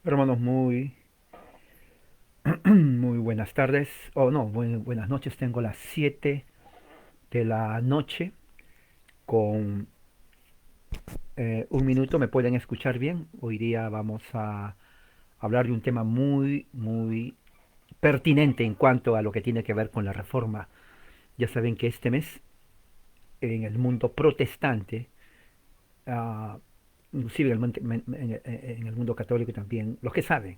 Hermanos, muy buenas tardes, o no, buenas noches. Tengo las 7 de la noche con un minuto. ¿Me pueden escuchar bien? Hoy día vamos a hablar de un tema muy pertinente en cuanto a lo que tiene que ver con la reforma. Ya saben que este mes en el mundo protestante, ah, inclusive en el mundo católico también, los que saben,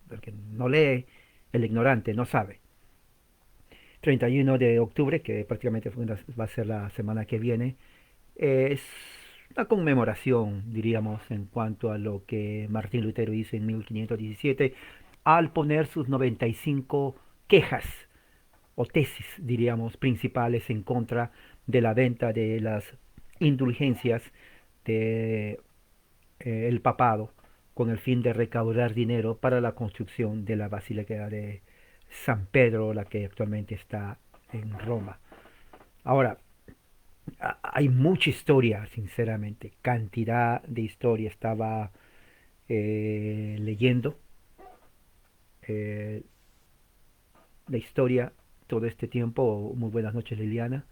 porque no lee, el ignorante no sabe. 31 de octubre, que prácticamente va a ser la semana que viene, es una conmemoración, diríamos, en cuanto a lo que Martín Lutero hizo en 1517 al poner sus 95 quejas o tesis, diríamos, principales en contra de la venta de las indulgencias de el papado con el fin de recaudar dinero para la construcción de la Basílica de San Pedro, la que actualmente está en Roma. Ahora, hay mucha historia, sinceramente, cantidad de historia. Estaba leyendo eh, la historia todo este tiempo. Muy buenas noches, Liliana.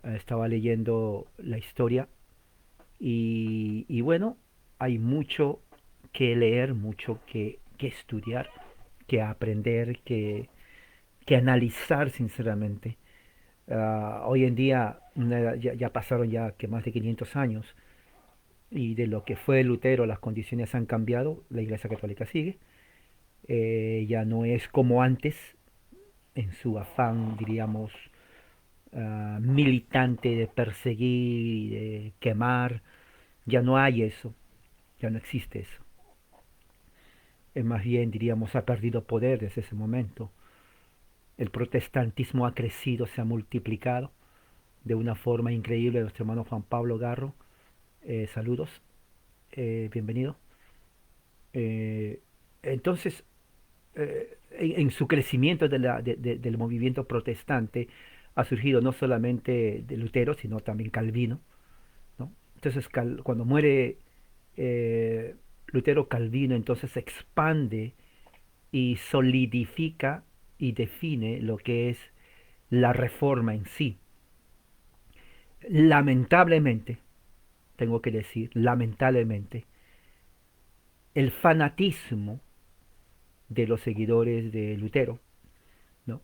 Estaba leyendo la historia y bueno, hay mucho que leer, mucho que estudiar, que aprender, que analizar, sinceramente. Hoy en día ya pasaron ya que más de 500 años y de lo que fue Lutero las condiciones han cambiado, la Iglesia Católica sigue, ya no es como antes en su afán, diríamos, militante de perseguir, de quemar, ya no hay eso, ya no existe eso. Más bien, diríamos, ha perdido poder desde ese momento. El protestantismo ha crecido, se ha multiplicado de una forma increíble. Nuestro hermano Juan Pablo Garro, saludos, bienvenido. Eh, entonces, en su crecimiento del movimiento protestante ha surgido no solamente de Lutero, sino también Calvino, ¿no? Entonces, cuando muere Lutero, Calvino entonces se expande y solidifica y define lo que es la reforma en sí. Lamentablemente, tengo que decir, lamentablemente, el fanatismo de los seguidores de Lutero, ¿no?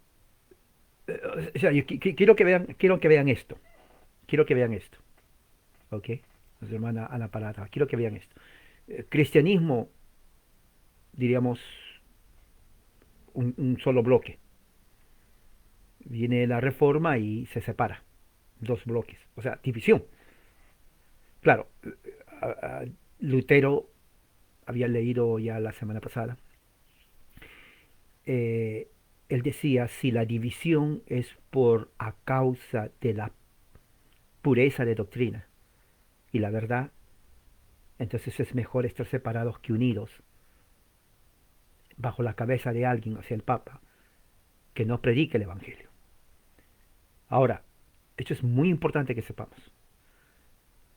O sea, quiero que vean esto, quiero que vean esto, ¿ok? Nuestra hermana Ana Parada, quiero que vean esto. Cristianismo, diríamos, un solo bloque. Viene la reforma y se separa, dos bloques, o sea, división. Claro, a Lutero había leído ya la semana pasada, eh, él decía, si la división es por a causa de la pureza de doctrina y la verdad, entonces es mejor estar separados que unidos bajo la cabeza de alguien, hacia el Papa, que no predique el Evangelio. Ahora, esto es muy importante que sepamos.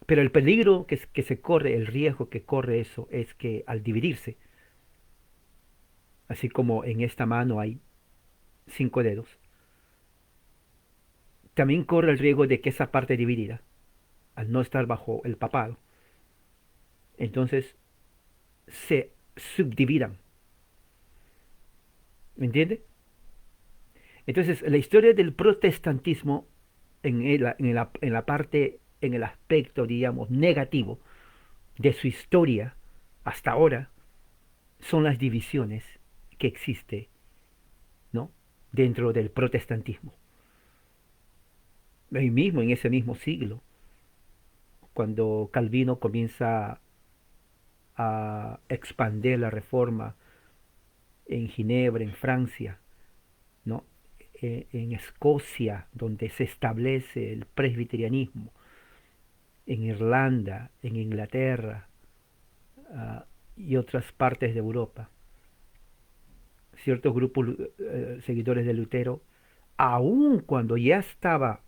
Pero el peligro que se corre, el riesgo que corre eso, es que al dividirse, así como en esta mano hay 5 dedos, también corre el riesgo de que esa parte dividida, al no estar bajo el papado, entonces se subdividan. ¿Me entiende? Entonces, la historia del protestantismo en la parte, en el aspecto, digamos, negativo de su historia hasta ahora, son las divisiones que existe, ¿no? Dentro del protestantismo. Ahí mismo, en ese mismo siglo, cuando Calvino comienza a expandir la reforma en Ginebra, en Francia, ¿no? En Escocia, donde se establece el presbiterianismo, en Irlanda, en Inglaterra y otras partes de Europa. Ciertos grupos seguidores de Lutero, aun cuando ya estaba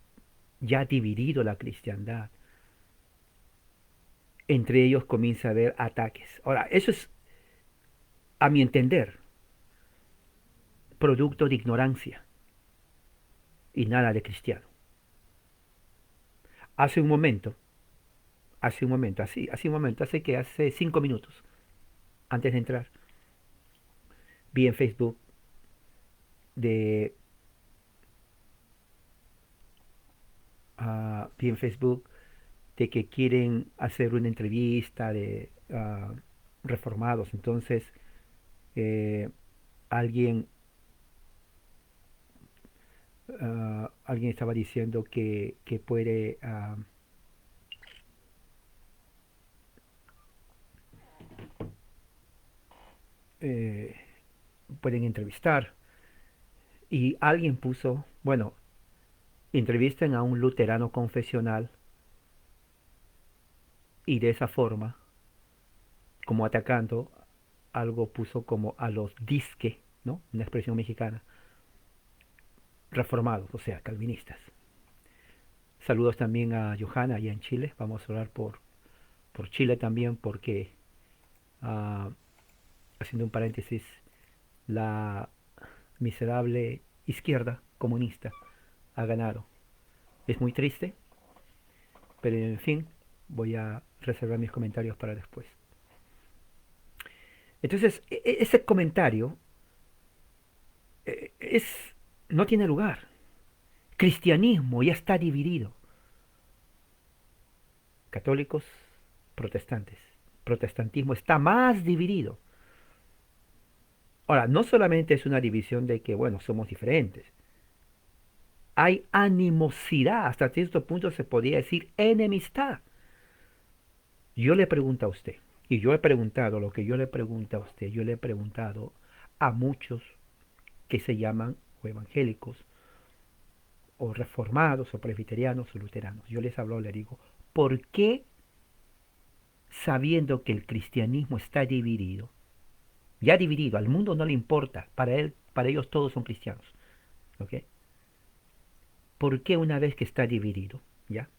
ya dividido la cristiandad, entre ellos comienza a haber ataques. Ahora, eso es a mi entender, producto de ignorancia y nada de cristiano. Hace un momento, hace 5 minutos, antes de entrar, vi en Facebook de, vi en Facebook de que quieren hacer una entrevista de reformados. Entonces, eh, alguien, alguien estaba diciendo que puede, eh, pueden entrevistar. Y alguien puso, bueno, entrevisten a un luterano confesional y de esa forma, como atacando, algo puso como a los disque, ¿no? Una expresión mexicana, reformados, o sea, calvinistas. Saludos también a Johanna allá en Chile. Vamos a orar por Chile también porque, ah, haciendo un paréntesis, la miserable izquierda comunista ha ganado. Es muy triste, pero en fin, voy a reservar mis comentarios para después. Entonces, ese comentario es, no tiene lugar. Cristianismo ya está dividido. Católicos, protestantes. Protestantismo está más dividido. Ahora, no solamente es una división de que, bueno, somos diferentes. Hay animosidad, hasta cierto punto se podría decir enemistad. Yo le pregunto a usted, y yo he preguntado lo que yo le pregunto a usted, yo le he preguntado a muchos que se llaman o evangélicos, o reformados, o presbiterianos, o luteranos. Yo les hablo, le digo, ¿por qué sabiendo que el cristianismo está dividido, ya dividido, al mundo no le importa, para ellos todos son cristianos, ¿ok? ¿Por qué una vez que está dividido, ya,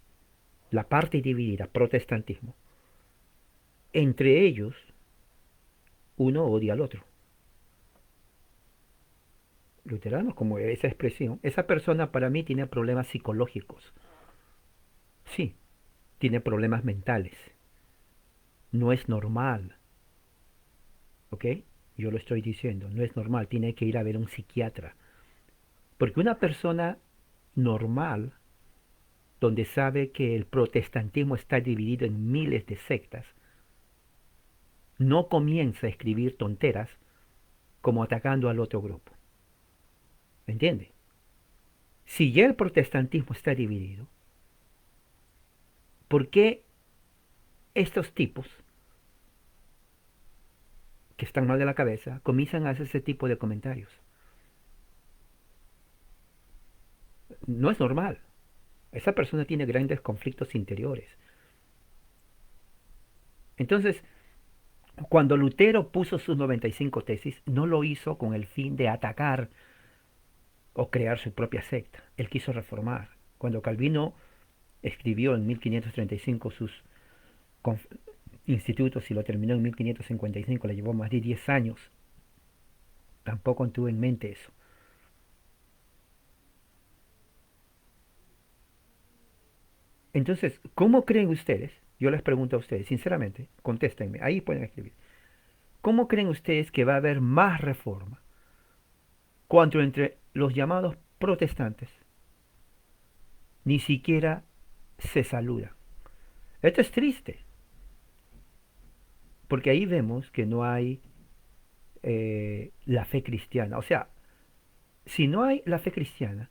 la parte dividida, protestantismo, entre ellos uno odia al otro? Luteranos, como esa expresión, esa persona para mí tiene problemas psicológicos, sí, tiene problemas mentales, no es normal, ¿ok? Yo lo estoy diciendo, no es normal, tiene que ir a ver un psiquiatra, porque una persona normal, donde sabe que el protestantismo está dividido en miles de sectas, no comienza a escribir tonteras como atacando al otro grupo. ¿Me entiende? Si ya el protestantismo está dividido, ¿por qué estos tipos que están mal de la cabeza comienzan a hacer ese tipo de comentarios? No es normal. Esa persona tiene grandes conflictos interiores. Entonces, cuando Lutero puso sus 95 tesis, no lo hizo con el fin de atacar o crear su propia secta. Él quiso reformar. Cuando Calvino escribió en 1535 sus institutos y lo terminó en 1555, le llevó más de 10 años. Tampoco tuvo en mente eso. Entonces, ¿cómo creen ustedes? Yo les pregunto a ustedes, sinceramente, contéstenme, ahí pueden escribir. ¿Cómo creen ustedes que va a haber más reforma cuando entre los llamados protestantes ni siquiera se saluda? Esto es triste, porque ahí vemos que no hay la fe cristiana. O sea, si no hay la fe cristiana,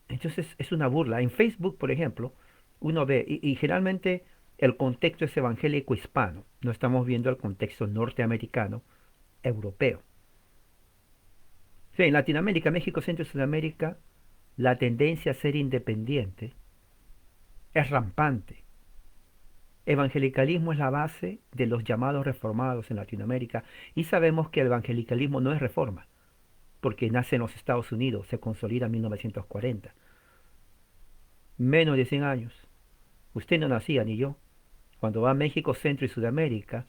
entonces es una burla. En Facebook, por ejemplo, uno ve, y generalmente el contexto es evangélico hispano, no estamos viendo el contexto norteamericano, europeo. Sí, en Latinoamérica, México, Centro y Sudamérica, la tendencia a ser independiente es rampante. Evangelicalismo es la base de los llamados reformados en Latinoamérica y sabemos que el evangelicalismo no es reforma, porque nace en los Estados Unidos, se consolida en 1940. Menos de 100 años. Usted no nacía ni yo. Cuando va a México, Centro y Sudamérica,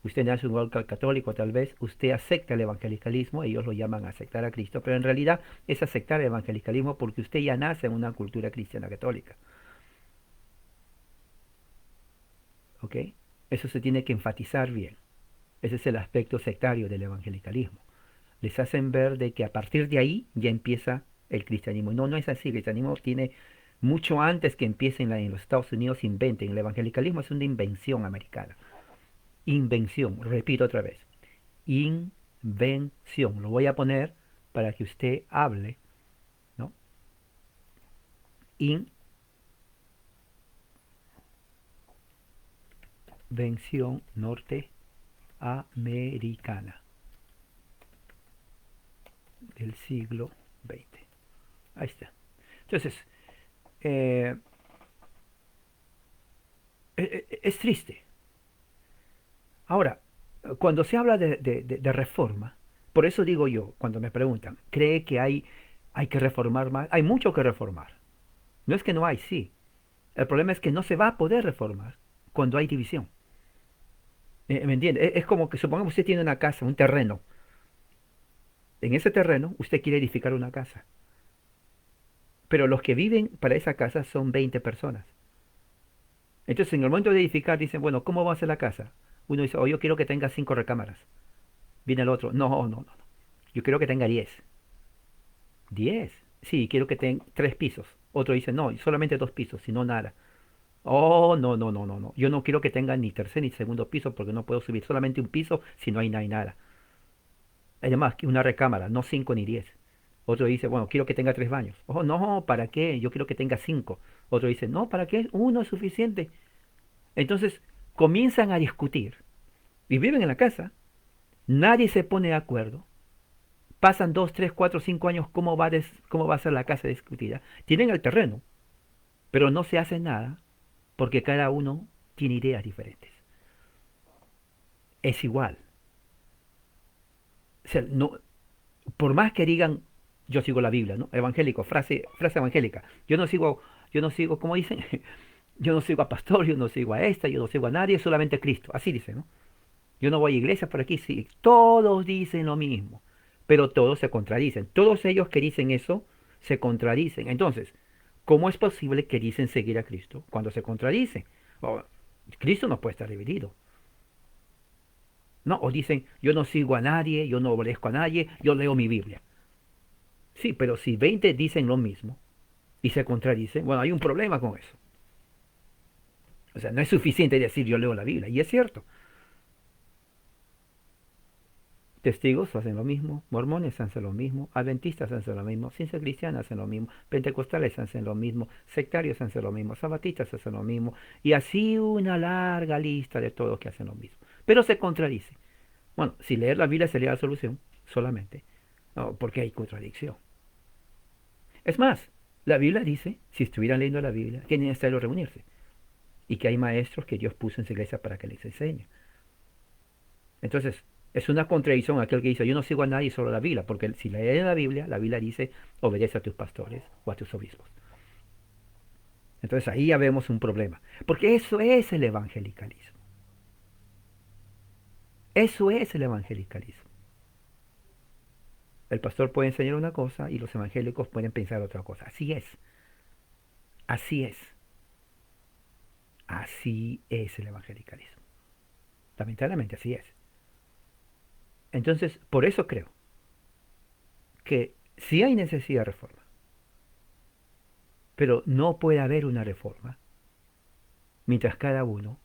Usted nace en un hogar católico, tal vez usted acepta el evangelicalismo, ellos lo llaman aceptar a Cristo, pero en realidad es aceptar el evangelicalismo porque usted ya nace en una cultura cristiana católica. ¿Ok? Eso se tiene que enfatizar bien. Ese es el aspecto sectario del evangelicalismo. Les hacen ver de que a partir de ahí ya empieza el cristianismo. No, no es así. El cristianismo tiene mucho antes que empiecen en los Estados Unidos, inventen. El evangelicalismo es una invención americana. Invención, repito otra vez. Invención. Lo voy a poner para que usted hable, ¿no? Invención norteamericana del siglo XX. Ahí está. Entonces, eh, es triste. Ahora, cuando se habla de reforma, por eso digo yo, cuando me preguntan, ¿cree que hay que reformar más? Hay mucho que reformar. No es que no hay, sí. El problema es que no se va a poder reformar cuando hay división. ¿Me entiende? Es como que supongamos usted tiene una casa, un terreno. En ese terreno usted quiere edificar una casa. Pero los que viven para esa casa son 20 personas. Entonces, en el momento de edificar, dicen, bueno, ¿cómo va a ser la casa? Uno dice, oh, yo quiero que tenga 5 recámaras. Viene el otro, no, no, no, no. Yo quiero que tenga 10. 10. Sí, quiero que tenga 3 pisos. Otro dice, no, solamente 2 pisos, si no nada. Oh, no, no, no, no, no. Yo no quiero que tenga ni tercer ni segundo piso porque no puedo subir solamente un piso si no hay nada y nada. Además, que una recámara, no 5 ni 10. Otro dice, bueno, quiero que tenga 3 baños. Oh, no, ¿para qué? Yo quiero que tenga 5. Otro dice, no, ¿para qué? Uno es suficiente. Entonces, comienzan a discutir y viven en la casa. Nadie se pone de acuerdo. Pasan 2, 3, 4, 5 años, cómo va a ser la casa discutida? Tienen el terreno, pero no se hace nada porque cada uno tiene ideas diferentes. Es igual. O sea, no, por más que digan, yo sigo la Biblia, ¿no? Evangélico, frase evangélica. Yo no sigo, ¿cómo dicen? Yo no sigo a pastor, yo no sigo a esta, yo no sigo a nadie, solamente a Cristo. Así dicen, ¿no? Yo no voy a iglesia por aquí, sí. Todos dicen lo mismo, pero todos se contradicen. Todos ellos que dicen eso se contradicen. Entonces, ¿cómo es posible que dicen seguir a Cristo cuando se contradicen? Oh, Cristo no puede estar dividido. No, o dicen, yo no sigo a nadie, yo no obedezco a nadie, yo leo mi Biblia. Sí, pero si 20 dicen lo mismo y se contradicen, bueno, hay un problema con eso. O sea, no es suficiente decir yo leo la Biblia, y es cierto. Testigos hacen lo mismo, mormones hacen lo mismo, adventistas hacen lo mismo, ciencia cristiana hacen lo mismo, pentecostales hacen lo mismo, sectarios hacen lo mismo, sabatistas hacen lo mismo, y así una larga lista de todos que hacen lo mismo. Pero se contradice. Bueno, si leer la Biblia sería la solución, solamente, no, porque hay contradicción. Es más, la Biblia dice, si estuvieran leyendo la Biblia, que es necesario reunirse, y que hay maestros que Dios puso en su iglesia para que les enseñe. Entonces, es una contradicción aquel que dice, yo no sigo a nadie, solo la Biblia, porque si lees la Biblia dice, obedece a tus pastores o a tus obispos. Entonces ahí ya vemos un problema, porque eso es el evangelicalismo. Eso es el evangelicalismo. El pastor puede enseñar una cosa y los evangélicos pueden pensar otra cosa. Así es. Así es. Así es el evangelicalismo. Lamentablemente así es. Entonces, por eso creo que sí hay necesidad de reforma, pero no puede haber una reforma mientras cada uno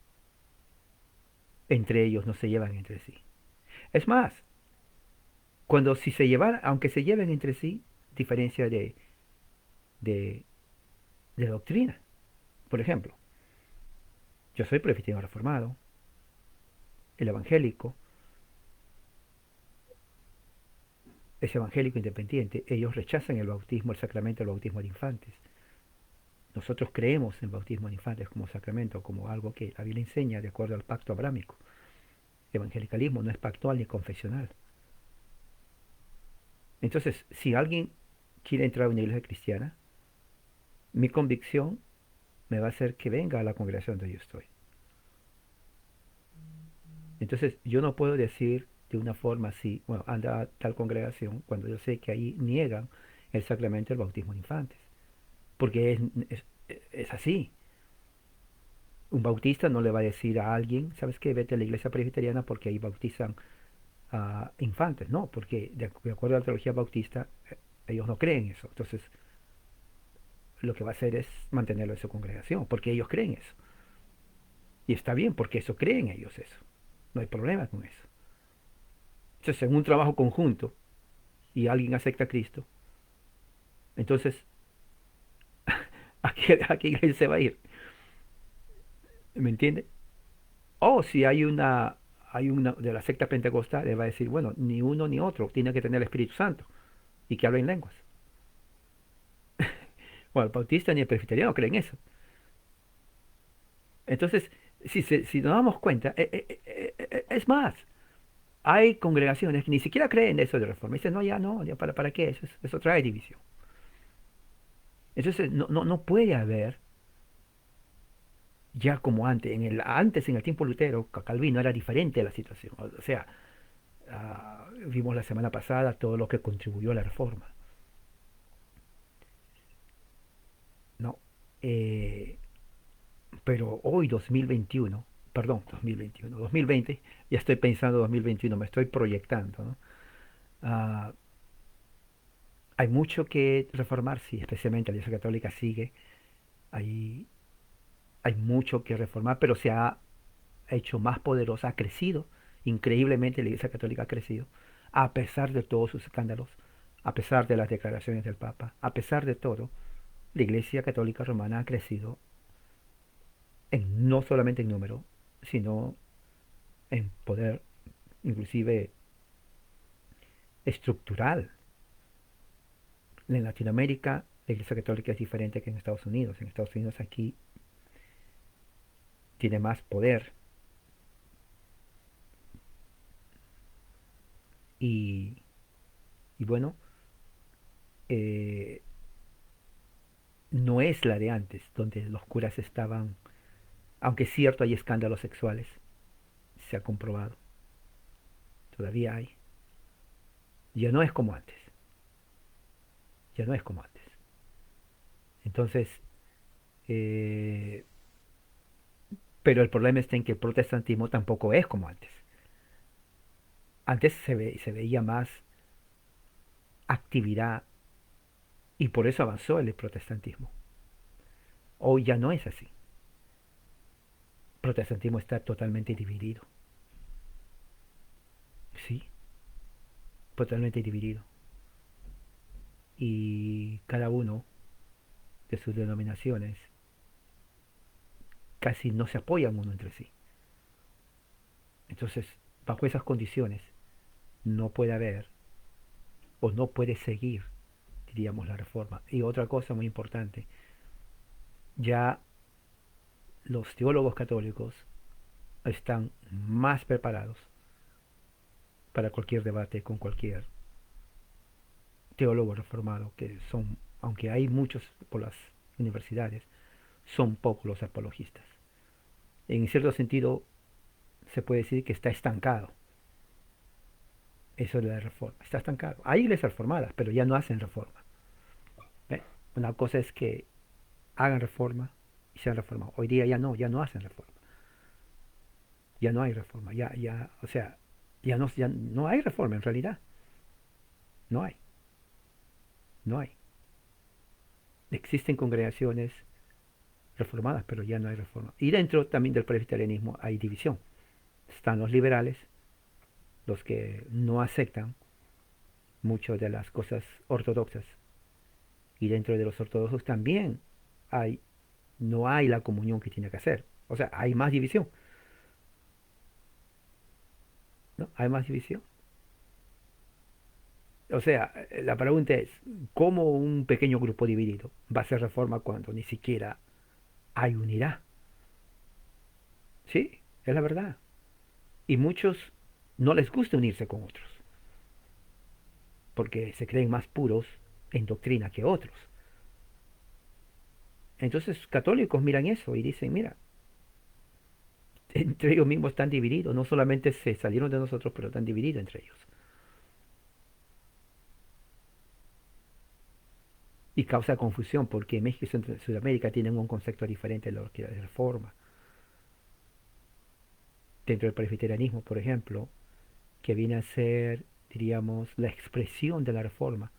entre ellos no se llevan entre sí. Es más, cuando si se llevan, aunque se lleven entre sí, diferencia de, de doctrina. Por ejemplo, yo soy presbiteriano reformado, el evangélico es evangélico independiente, ellos rechazan el bautismo, el sacramento del bautismo de infantes. Nosotros creemos en el bautismo de infantes como sacramento, como algo que la Biblia enseña de acuerdo al pacto abrámico. El evangelicalismo no es pactual ni confesional. Entonces, si alguien quiere entrar a una iglesia cristiana, mi convicción me va a hacer que venga a la congregación donde yo estoy. Entonces, yo no puedo decir de una forma así, bueno, anda a tal congregación, cuando yo sé que ahí niegan el sacramento del bautismo de infantes. Porque es así. Un bautista no le va a decir a alguien, ¿sabes qué? Vete a la iglesia presbiteriana porque ahí bautizan a infantes. No, porque de acuerdo a la teología bautista, ellos no creen eso. Entonces, lo que va a hacer es mantenerlo en su congregación, porque ellos creen eso. Y está bien, porque eso creen ellos eso. No hay problema con eso. Entonces, en un trabajo conjunto y alguien acepta a Cristo, entonces, a qué iglesia se va a ir? ¿Me entiende? O si hay una de la secta pentecostal, le va a decir, bueno, ni uno ni otro, tiene que tener el Espíritu Santo y que hablen lenguas. Bueno, el bautista ni el presbiteriano creen eso. Entonces, si nos damos cuenta, es más, hay congregaciones que ni siquiera creen eso de reforma. Dicen, no, ya no, ya para qué? Eso trae división. Entonces, no puede haber, ya como antes, antes en el tiempo Lutero, Calvino era diferente la situación. O sea, vimos la semana pasada todo lo que contribuyó a la reforma, ¿no? Eh, pero hoy 2021, perdón, 2021, 2020, ya estoy pensando 2021, me estoy proyectando, ¿no? Ah, hay mucho que reformar, sí, especialmente la Iglesia Católica sigue, hay, hay mucho que reformar, pero se ha hecho más poderosa, ha crecido, increíblemente la Iglesia Católica ha crecido, a pesar de todos sus escándalos, a pesar de las declaraciones del Papa, a pesar de todo, la Iglesia Católica Romana ha crecido no solamente en número, sino en poder, inclusive estructural. En Latinoamérica, la Iglesia Católica es diferente que en Estados Unidos. En Estados Unidos aquí tiene más poder y, y bueno, eh, no es la de antes, donde los curas estaban, aunque es cierto hay escándalos sexuales, se ha comprobado, todavía hay. Ya no es como antes, ya no es como antes. Entonces, eh, pero el problema está en que el protestantismo tampoco es como antes. Antes se veía más actividad y por eso avanzó el protestantismo. Hoy ya no es así. El protestantismo está totalmente dividido. Sí, totalmente dividido. Y cada uno de sus denominaciones casi no se apoyan uno entre sí. Entonces, bajo esas condiciones, no puede haber o no puede seguir, diríamos, la reforma. Y otra cosa muy importante, ya los teólogos católicos están más preparados para cualquier debate con cualquier teólogo reformado, que son, aunque hay muchos por las universidades, son pocos los apologistas. En cierto sentido, se puede decir que está estancado eso de la reforma. Está estancado. Hay iglesias reformadas, pero ya no hacen reforma. ¿Ve? Una cosa es que hagan reforma y sean reformados. Hoy día ya no hacen reforma. Ya no hay reforma. O sea, ya no hay reforma en realidad. No hay, no hay. Existen congregaciones reformadas, pero ya no hay reforma. Y dentro también del presbiterianismo hay división. Están los liberales, los que no aceptan muchas de las cosas ortodoxas. Y dentro de los ortodoxos también hay, no hay la comunión que tiene que hacer. O sea, hay más división, ¿no? Hay más división. O sea, la pregunta es, ¿cómo un pequeño grupo dividido va a hacer reforma cuando ni siquiera hay unidad? Sí, es la verdad. Y muchos no les gusta unirse con otros, porque se creen más puros en doctrina que otros. Entonces, católicos miran eso y dicen, mira, entre ellos mismos están divididos, no solamente se salieron de nosotros, pero están divididos entre ellos. Y causa confusión porque México y Sudamérica tienen un concepto diferente de lo que es reforma. Dentro del presbiterianismo, por ejemplo, que viene a ser, diríamos, la expresión de la reforma,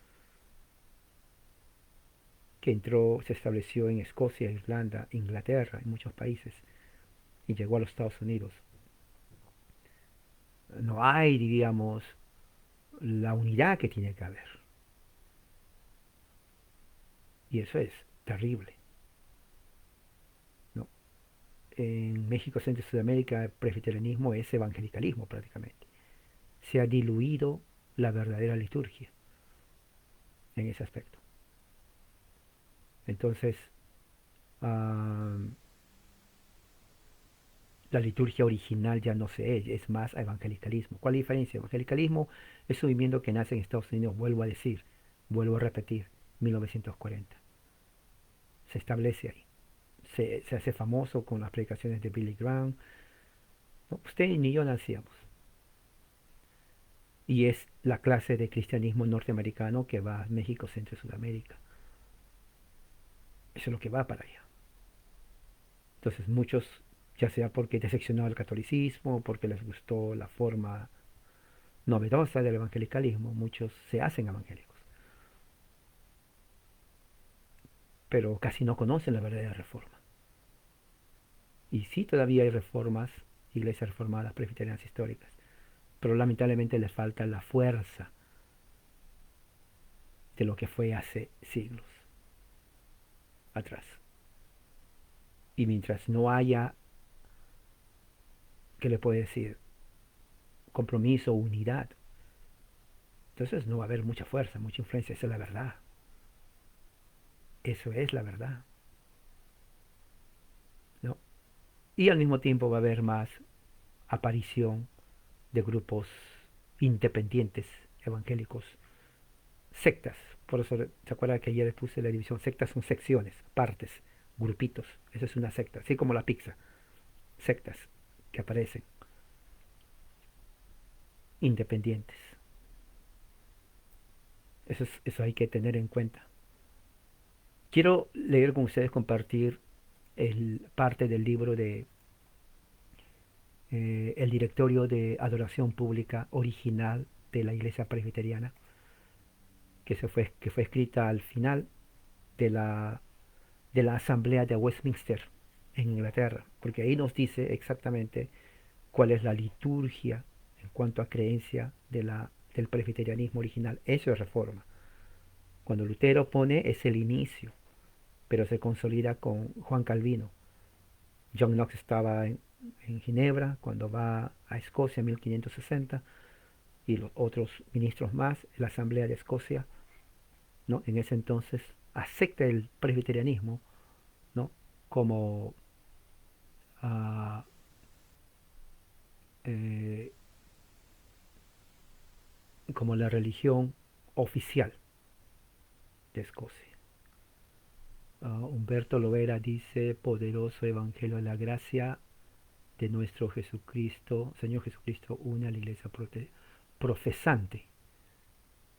que entró, se estableció en Escocia, Irlanda, Inglaterra, en muchos países, y llegó a los Estados Unidos. No hay, diríamos, la unidad que tiene que haber. Y eso es terrible, ¿no? En México, Centro y Sudamérica, el presbiterianismo es evangelicalismo prácticamente. Se ha diluido la verdadera liturgia en ese aspecto. Entonces, uh, la liturgia original ya no se es más evangelicalismo. ¿Cuál es la diferencia? Evangelicalismo es un movimiento que nace en Estados Unidos, vuelvo a decir, vuelvo a repetir, 1940. Se establece ahí. Se hace famoso con las predicaciones de Billy Graham. ¿No? Usted ni yo nacíamos. Y es la clase de cristianismo norteamericano que va a México, Centro y Sudamérica. Eso es lo que va para allá. Entonces muchos, ya sea porque decepcionó al catolicismo, porque les gustó la forma novedosa del evangelicalismo, muchos se hacen evangélicos, pero casi no conocen la verdadera reforma. Y sí, todavía hay reformas, iglesias reformadas, presbiterianas históricas, pero lamentablemente les falta la fuerza de lo que fue hace siglos atrás. Y mientras no haya, ¿qué le puede decir? Compromiso, unidad, entonces no va a haber mucha fuerza, mucha influencia. Esa es la verdad. Eso es la verdad, ¿no? Y al mismo tiempo va a haber más aparición de grupos independientes evangélicos, sectas. Por eso, ¿se acuerda que ayer les puse la división? Sectas son secciones, partes, grupitos. Eso es una secta, así como la pizza. Sectas que aparecen, independientes. Eso hay que tener en cuenta. Quiero leer con ustedes, compartir parte del libro de el directorio de adoración pública original de la Iglesia Presbiteriana, que fue escrita al final de la Asamblea de Westminster en Inglaterra, porque ahí nos dice exactamente cuál es la liturgia en cuanto a creencia del presbiterianismo original. Eso es reforma. Cuando Lutero pone es el inicio, pero se consolida con Juan Calvino. John Knox estaba en Ginebra cuando va a Escocia en 1560 y los otros ministros más, la Asamblea de Escocia, ¿no? En ese entonces acepta el presbiterianismo, ¿no? como, ah, eh, como la religión oficial de Escocia. Humberto Lovera dice, poderoso evangelio de la gracia de nuestro Jesucristo, Señor Jesucristo, une a la iglesia profesante.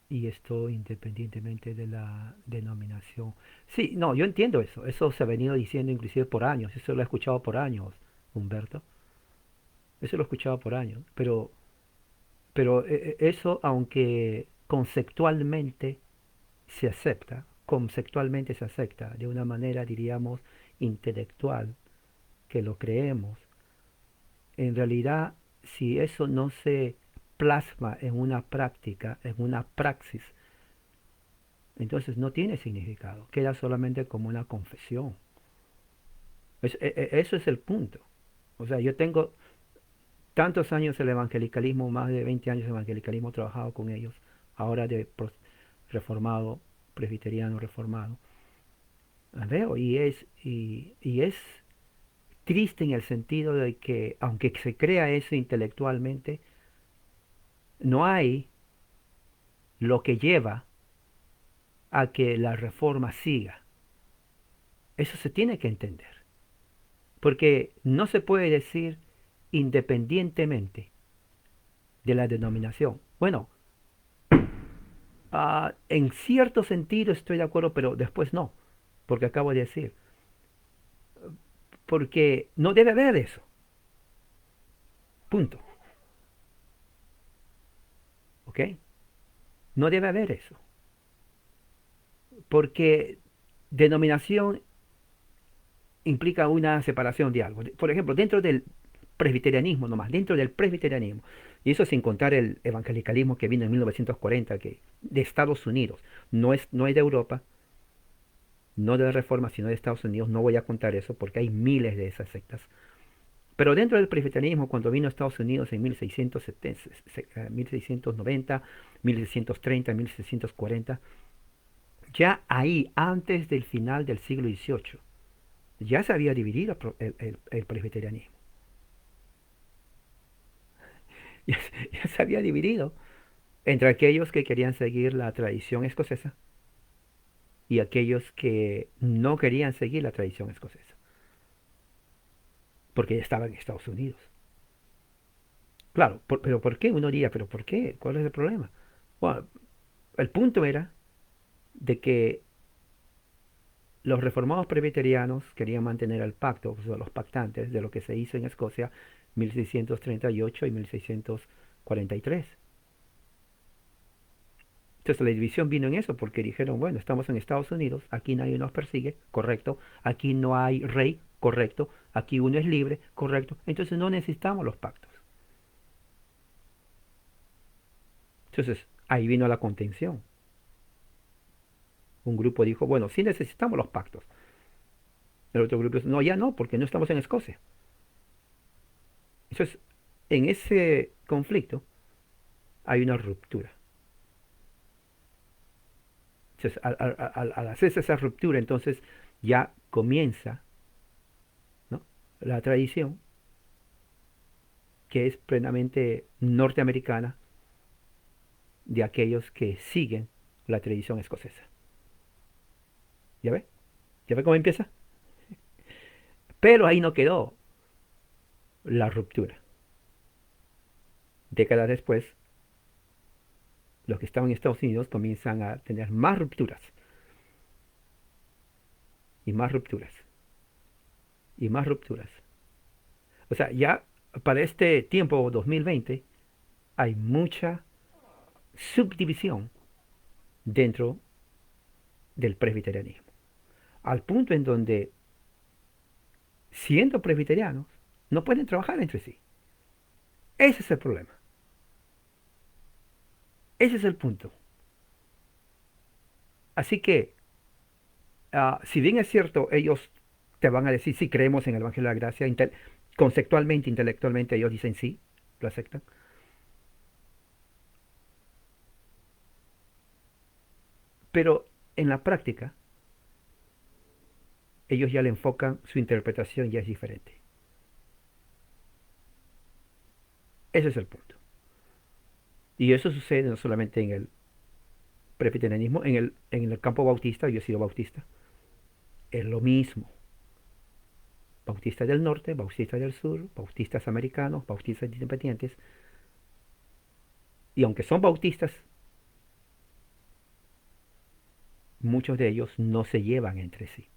Y esto independientemente de la denominación. Sí, no, yo entiendo eso. Eso se ha venido diciendo inclusive por años. Eso lo he escuchado por años, Humberto. Eso lo he escuchado por años. Pero eso, aunque conceptualmente se acepta de una manera, diríamos, intelectual, que lo creemos. En realidad, si eso no se plasma en una práctica, en una praxis, entonces no tiene significado, queda solamente como una confesión. Eso es el punto. O sea, yo tengo tantos años el evangelicalismo, más de 20 años de evangelicalismo, he trabajado con ellos, ahora de reformado, presbiteriano reformado. Veo, y es triste en el sentido de que, aunque se crea eso intelectualmente, no hay lo que lleva a que la reforma siga. Eso se tiene que entender. Porque no se puede decir independientemente de la denominación. Bueno, en cierto sentido estoy de acuerdo, pero después no, porque acabo de decir, porque no debe haber eso, punto, ¿ok? No debe haber eso, porque denominación implica una separación de algo. Por ejemplo, dentro del presbiterianismo nomás, dentro del presbiterianismo, y eso sin contar el evangelicalismo que vino en 1940, que de Estados Unidos, no es de Europa, no de la Reforma, sino de Estados Unidos, no voy a contar eso porque hay miles de esas sectas. Pero dentro del presbiterianismo, cuando vino a Estados Unidos en 1690, 1630, 1640, ya ahí, antes del final del siglo XVIII, ya se había dividido el presbiterianismo. Ya, ya se había dividido entre aquellos que querían seguir la tradición escocesa y aquellos que no querían seguir la tradición escocesa, porque ya estaban en Estados Unidos. Claro, pero ¿por qué? Uno diría, ¿pero por qué? ¿Cuál es el problema? Bueno, el punto era de que los reformados presbiterianos querían mantener el pacto, o sea, los pactantes, de lo que se hizo en Escocia 1638 y 1643. Entonces la división vino en eso, porque dijeron, bueno, estamos en Estados Unidos, aquí nadie nos persigue, correcto, aquí no hay rey, correcto, aquí uno es libre, correcto, entonces no necesitamos los pactos. Entonces ahí vino la contención. Un grupo dijo, bueno, sí necesitamos los pactos. El otro grupo dijo, no, ya no, porque no estamos en Escocia. Entonces, en ese conflicto hay una ruptura. Entonces, al hacerse esa ruptura, entonces ya comienza, ¿no?, la tradición que es plenamente norteamericana de aquellos que siguen la tradición escocesa. ¿Ya ve? ¿Ya ve cómo empieza? Pero ahí no quedó la ruptura. Décadas después, los que estaban en Estados Unidos comienzan a tener más rupturas y más rupturas y más rupturas. O sea, ya para este tiempo 2020 hay mucha subdivisión dentro del presbiterianismo, al punto en donde, siendo presbiterianos, no pueden trabajar entre sí. Ese es el problema. Ese es el punto. Así que, si bien es cierto, ellos te van a decir sí creemos en el Evangelio de la Gracia, conceptualmente, intelectualmente, ellos dicen sí, lo aceptan, pero en la práctica, ellos ya le enfocan, su interpretación ya es diferente. Ese es el punto. Y eso sucede no solamente en el presbiterianismo, en el campo bautista, yo he sido bautista, es lo mismo. Bautistas del norte, bautistas del sur, bautistas americanos, bautistas independientes. Y aunque son bautistas, muchos de ellos no se llevan entre sí.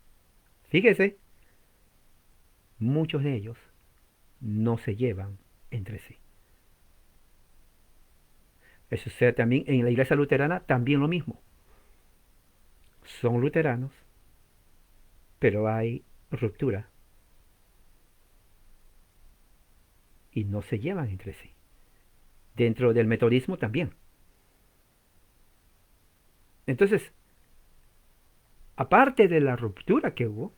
Fíjese, muchos de ellos no se llevan entre sí. Eso sucede también en la iglesia luterana, también lo mismo. Son luteranos, pero hay ruptura y no se llevan entre sí. Dentro del metodismo también. Entonces, aparte de la ruptura que hubo,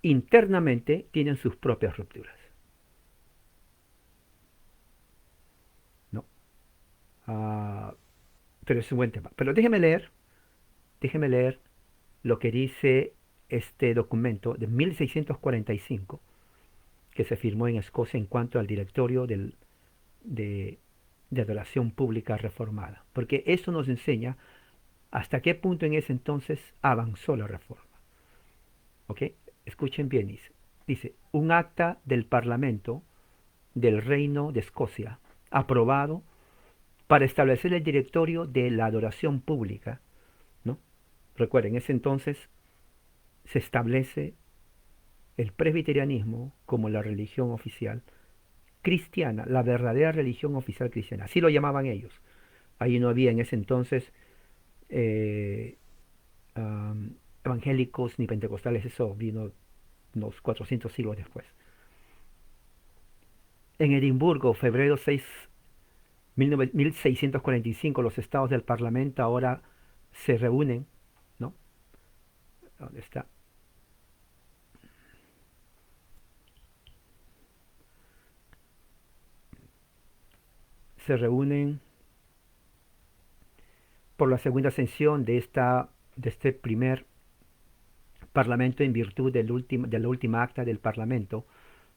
internamente tienen sus propias rupturas, ¿no? Ah, pero es un buen tema. Pero déjeme leer lo que dice este documento de 1645 que se firmó en Escocia en cuanto al directorio de, de adoración pública reformada. Porque eso nos enseña hasta qué punto en ese entonces avanzó la reforma. ¿Ok? Escuchen bien, dice. dice, un acta del Parlamento del Reino de Escocia, aprobado para establecer el directorio de la adoración pública, ¿no? Recuerden, en ese entonces se establece el presbiterianismo como la religión oficial cristiana, la verdadera religión oficial cristiana, así lo llamaban ellos. Ahí no había en ese entonces eh, evangélicos ni pentecostales, eso vino unos 400 siglos después. En Edimburgo, febrero 6, 1645, los estados del Parlamento ahora se reúnen, ¿no? ¿Dónde está? Se reúnen por la segunda sesión de este primer Parlamento en virtud de la última acta del Parlamento,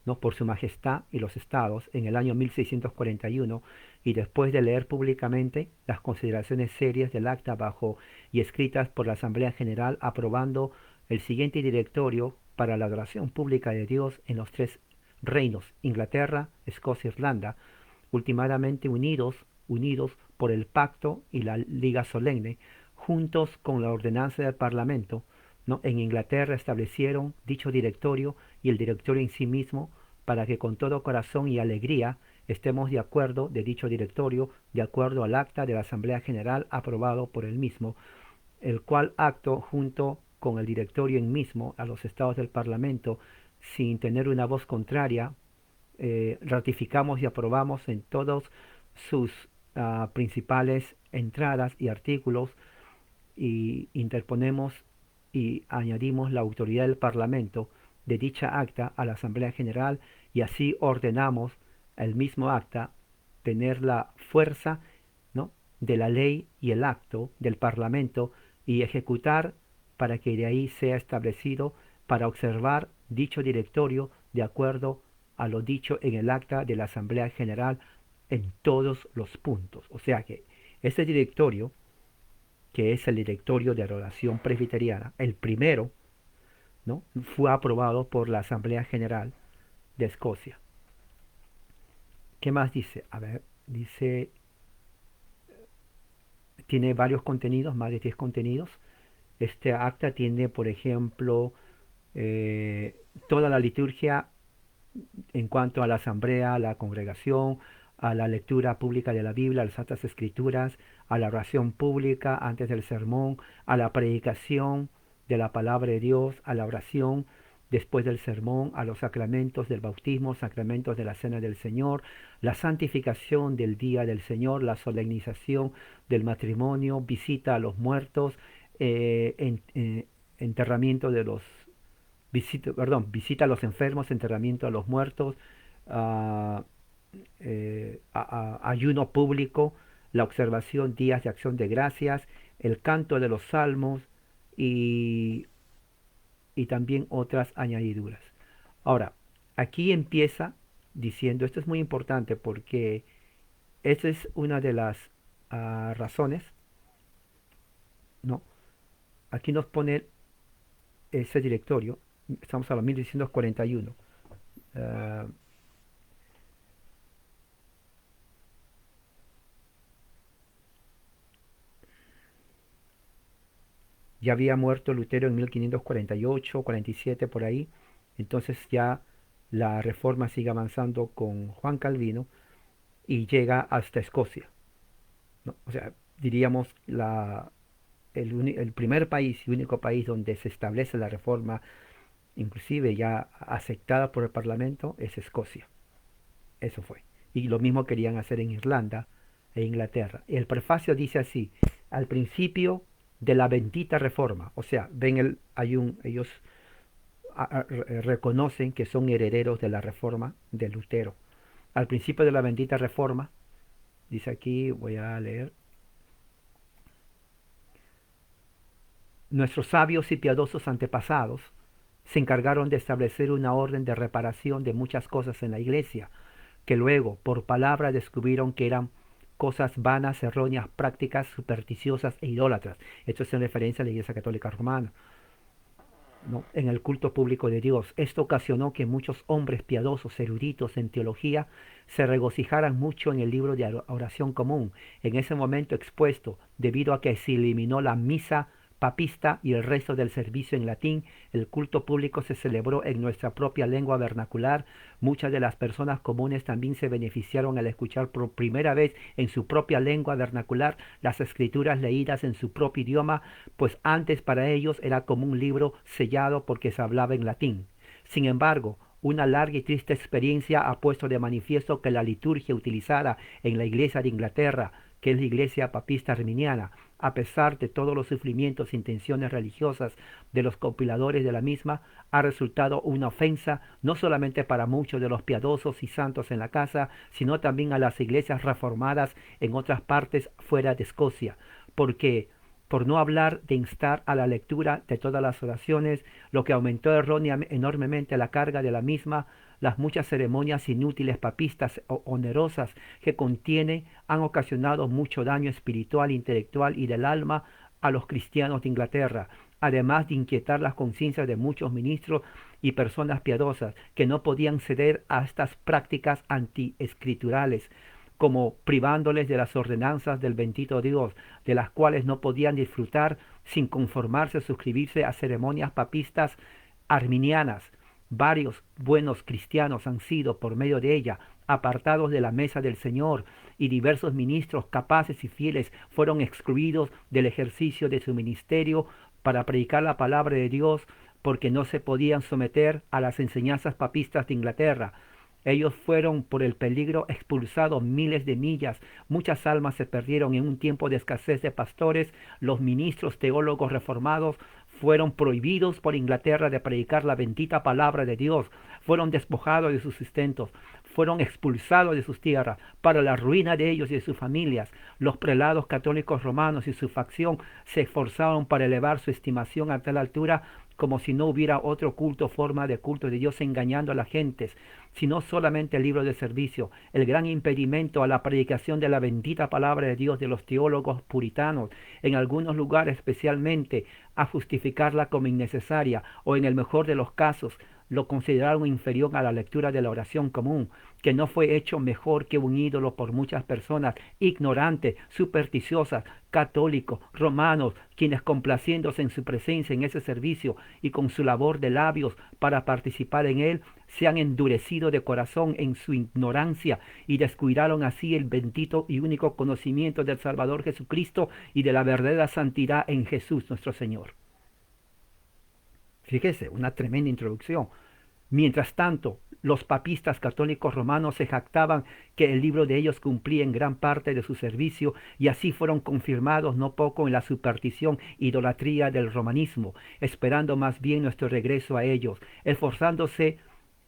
¿no? Por su Majestad y los Estados en el año 1641 y después de leer públicamente las consideraciones serias del acta bajo y escritas por la Asamblea General aprobando el siguiente directorio para la adoración pública de Dios en los tres reinos, Inglaterra, Escocia e Irlanda, últimamente unidos por el pacto y la liga solemne, juntos con la ordenanza del Parlamento, ¿no? En Inglaterra establecieron dicho directorio y el directorio en sí mismo para que con todo corazón y alegría estemos de acuerdo de dicho directorio, de acuerdo al acta de la Asamblea General aprobado por el mismo, el cual acto junto con el directorio en mismo a los estados del Parlamento, sin tener una voz contraria, ratificamos y aprobamos en todos sus principales entradas y artículos y interponemos y añadimos la autoridad del Parlamento de dicha acta a la Asamblea General y así ordenamos el mismo acta tener la fuerza, ¿no? de la ley y el acto del Parlamento y ejecutar para que de ahí sea establecido para observar dicho directorio de acuerdo a lo dicho en el acta de la Asamblea General en todos los puntos. O sea que este directorio, que es el directorio de adoración presbiteriana, el primero, ¿no? fue aprobado por la Asamblea General de Escocia. ¿Qué más dice? A ver, dice, tiene varios contenidos, más de 10 contenidos. Este acta tiene, por ejemplo, eh, toda la liturgia en cuanto a la asamblea, a la congregación, a la lectura pública de la Biblia, a las Santas Escrituras, a la oración pública antes del sermón, a la predicación de la palabra de Dios, a la oración después del sermón, a los sacramentos del bautismo, sacramentos de la cena del Señor, la santificación del día del Señor, la solemnización del matrimonio, visita a los muertos, enterramiento de los visita a los enfermos, enterramiento a los muertos, ah, ayuno público, la observación, días de acción de gracias, el canto de los salmos y, y también otras añadiduras. Ahora, aquí empieza diciendo, esto es muy importante porque esta es una de las razones, ¿no? Aquí nos pone ese directorio, estamos a los 1641. Uh, ya había muerto Lutero en 1548, 47 por ahí, entonces ya la reforma sigue avanzando con Juan Calvino y llega hasta Escocia, ¿no? O sea, diríamos el primer país y único país donde se establece la reforma, inclusive ya aceptada por el Parlamento, es Escocia. Eso fue. Y lo mismo querían hacer en Irlanda e Inglaterra. El prefacio dice así, al principio de la bendita reforma, o sea, ellos reconocen que son herederos de la reforma de Lutero. Al principio de la bendita reforma, dice aquí, voy a leer, nuestros sabios y piadosos antepasados se encargaron de establecer una orden de reparación de muchas cosas en la iglesia, que luego, por palabra, descubrieron que eran cosas vanas, erróneas, prácticas supersticiosas e idólatras. Esto es en referencia a la Iglesia Católica Romana. ¿no? En el culto público de Dios. Esto ocasionó que muchos hombres piadosos, eruditos en teología, se regocijaran mucho en el libro de oración común, en ese momento expuesto, debido a que se eliminó la misa papista y el resto del servicio en latín. El culto público se celebró en nuestra propia lengua vernacular. Muchas de las personas comunes también se beneficiaron al escuchar por primera vez en su propia lengua vernacular las escrituras leídas en su propio idioma, pues antes para ellos era como un libro sellado porque se hablaba en latín. Sin embargo, una larga y triste experiencia ha puesto de manifiesto que la liturgia utilizada en la Iglesia de Inglaterra, que es la Iglesia papista arminiana, a pesar de todos los sufrimientos e intenciones religiosas de los compiladores de la misma, ha resultado una ofensa no solamente para muchos de los piadosos y santos en la casa, sino también a las iglesias reformadas en otras partes fuera de Escocia, porque por no hablar de instar a la lectura de todas las oraciones, lo que aumentó enormemente la carga de la misma, las muchas ceremonias inútiles papistas o onerosas que contiene han ocasionado mucho daño espiritual, intelectual y del alma a los cristianos de Inglaterra, además de inquietar las conciencias de muchos ministros y personas piadosas que no podían ceder a estas prácticas antiescriturales, como privándoles de las ordenanzas del bendito Dios, de las cuales no podían disfrutar sin conformarse o suscribirse a ceremonias papistas arminianas. Varios buenos cristianos han sido, por medio de ella, apartados de la mesa del Señor, y diversos ministros capaces y fieles fueron excluidos del ejercicio de su ministerio para predicar la palabra de Dios, porque no se podían someter a las enseñanzas papistas de Inglaterra. Ellos fueron por el peligro expulsados miles de millas. Muchas almas se perdieron en un tiempo de escasez de pastores. Los ministros teólogos reformados fueron prohibidos por Inglaterra de predicar la bendita palabra de Dios. Fueron despojados de sus sustentos. Fueron expulsados de sus tierras para la ruina de ellos y de sus familias. Los prelados católicos romanos y su facción se esforzaron para elevar su estimación a tal altura como si no hubiera otro culto, forma de culto de Dios, engañando a las gentes, sino solamente el libro de servicio, el gran impedimento a la predicación de la bendita palabra de Dios de los teólogos puritanos, en algunos lugares especialmente a justificarla como innecesaria, o en el mejor de los casos, lo consideraron inferior a la lectura de la oración común, que no fue hecho mejor que un ídolo por muchas personas ignorantes, supersticiosas, católicos, romanos, quienes complaciéndose en su presencia en ese servicio y con su labor de labios para participar en él, se han endurecido de corazón en su ignorancia y descuidaron así el bendito y único conocimiento del Salvador Jesucristo y de la verdadera santidad en Jesús nuestro Señor. Fíjese, una tremenda introducción. Mientras tanto, los papistas católicos romanos se jactaban que el libro de ellos cumplía en gran parte de su servicio, y así fueron confirmados no poco en la superstición e idolatría del romanismo, esperando más bien nuestro regreso a ellos, esforzándose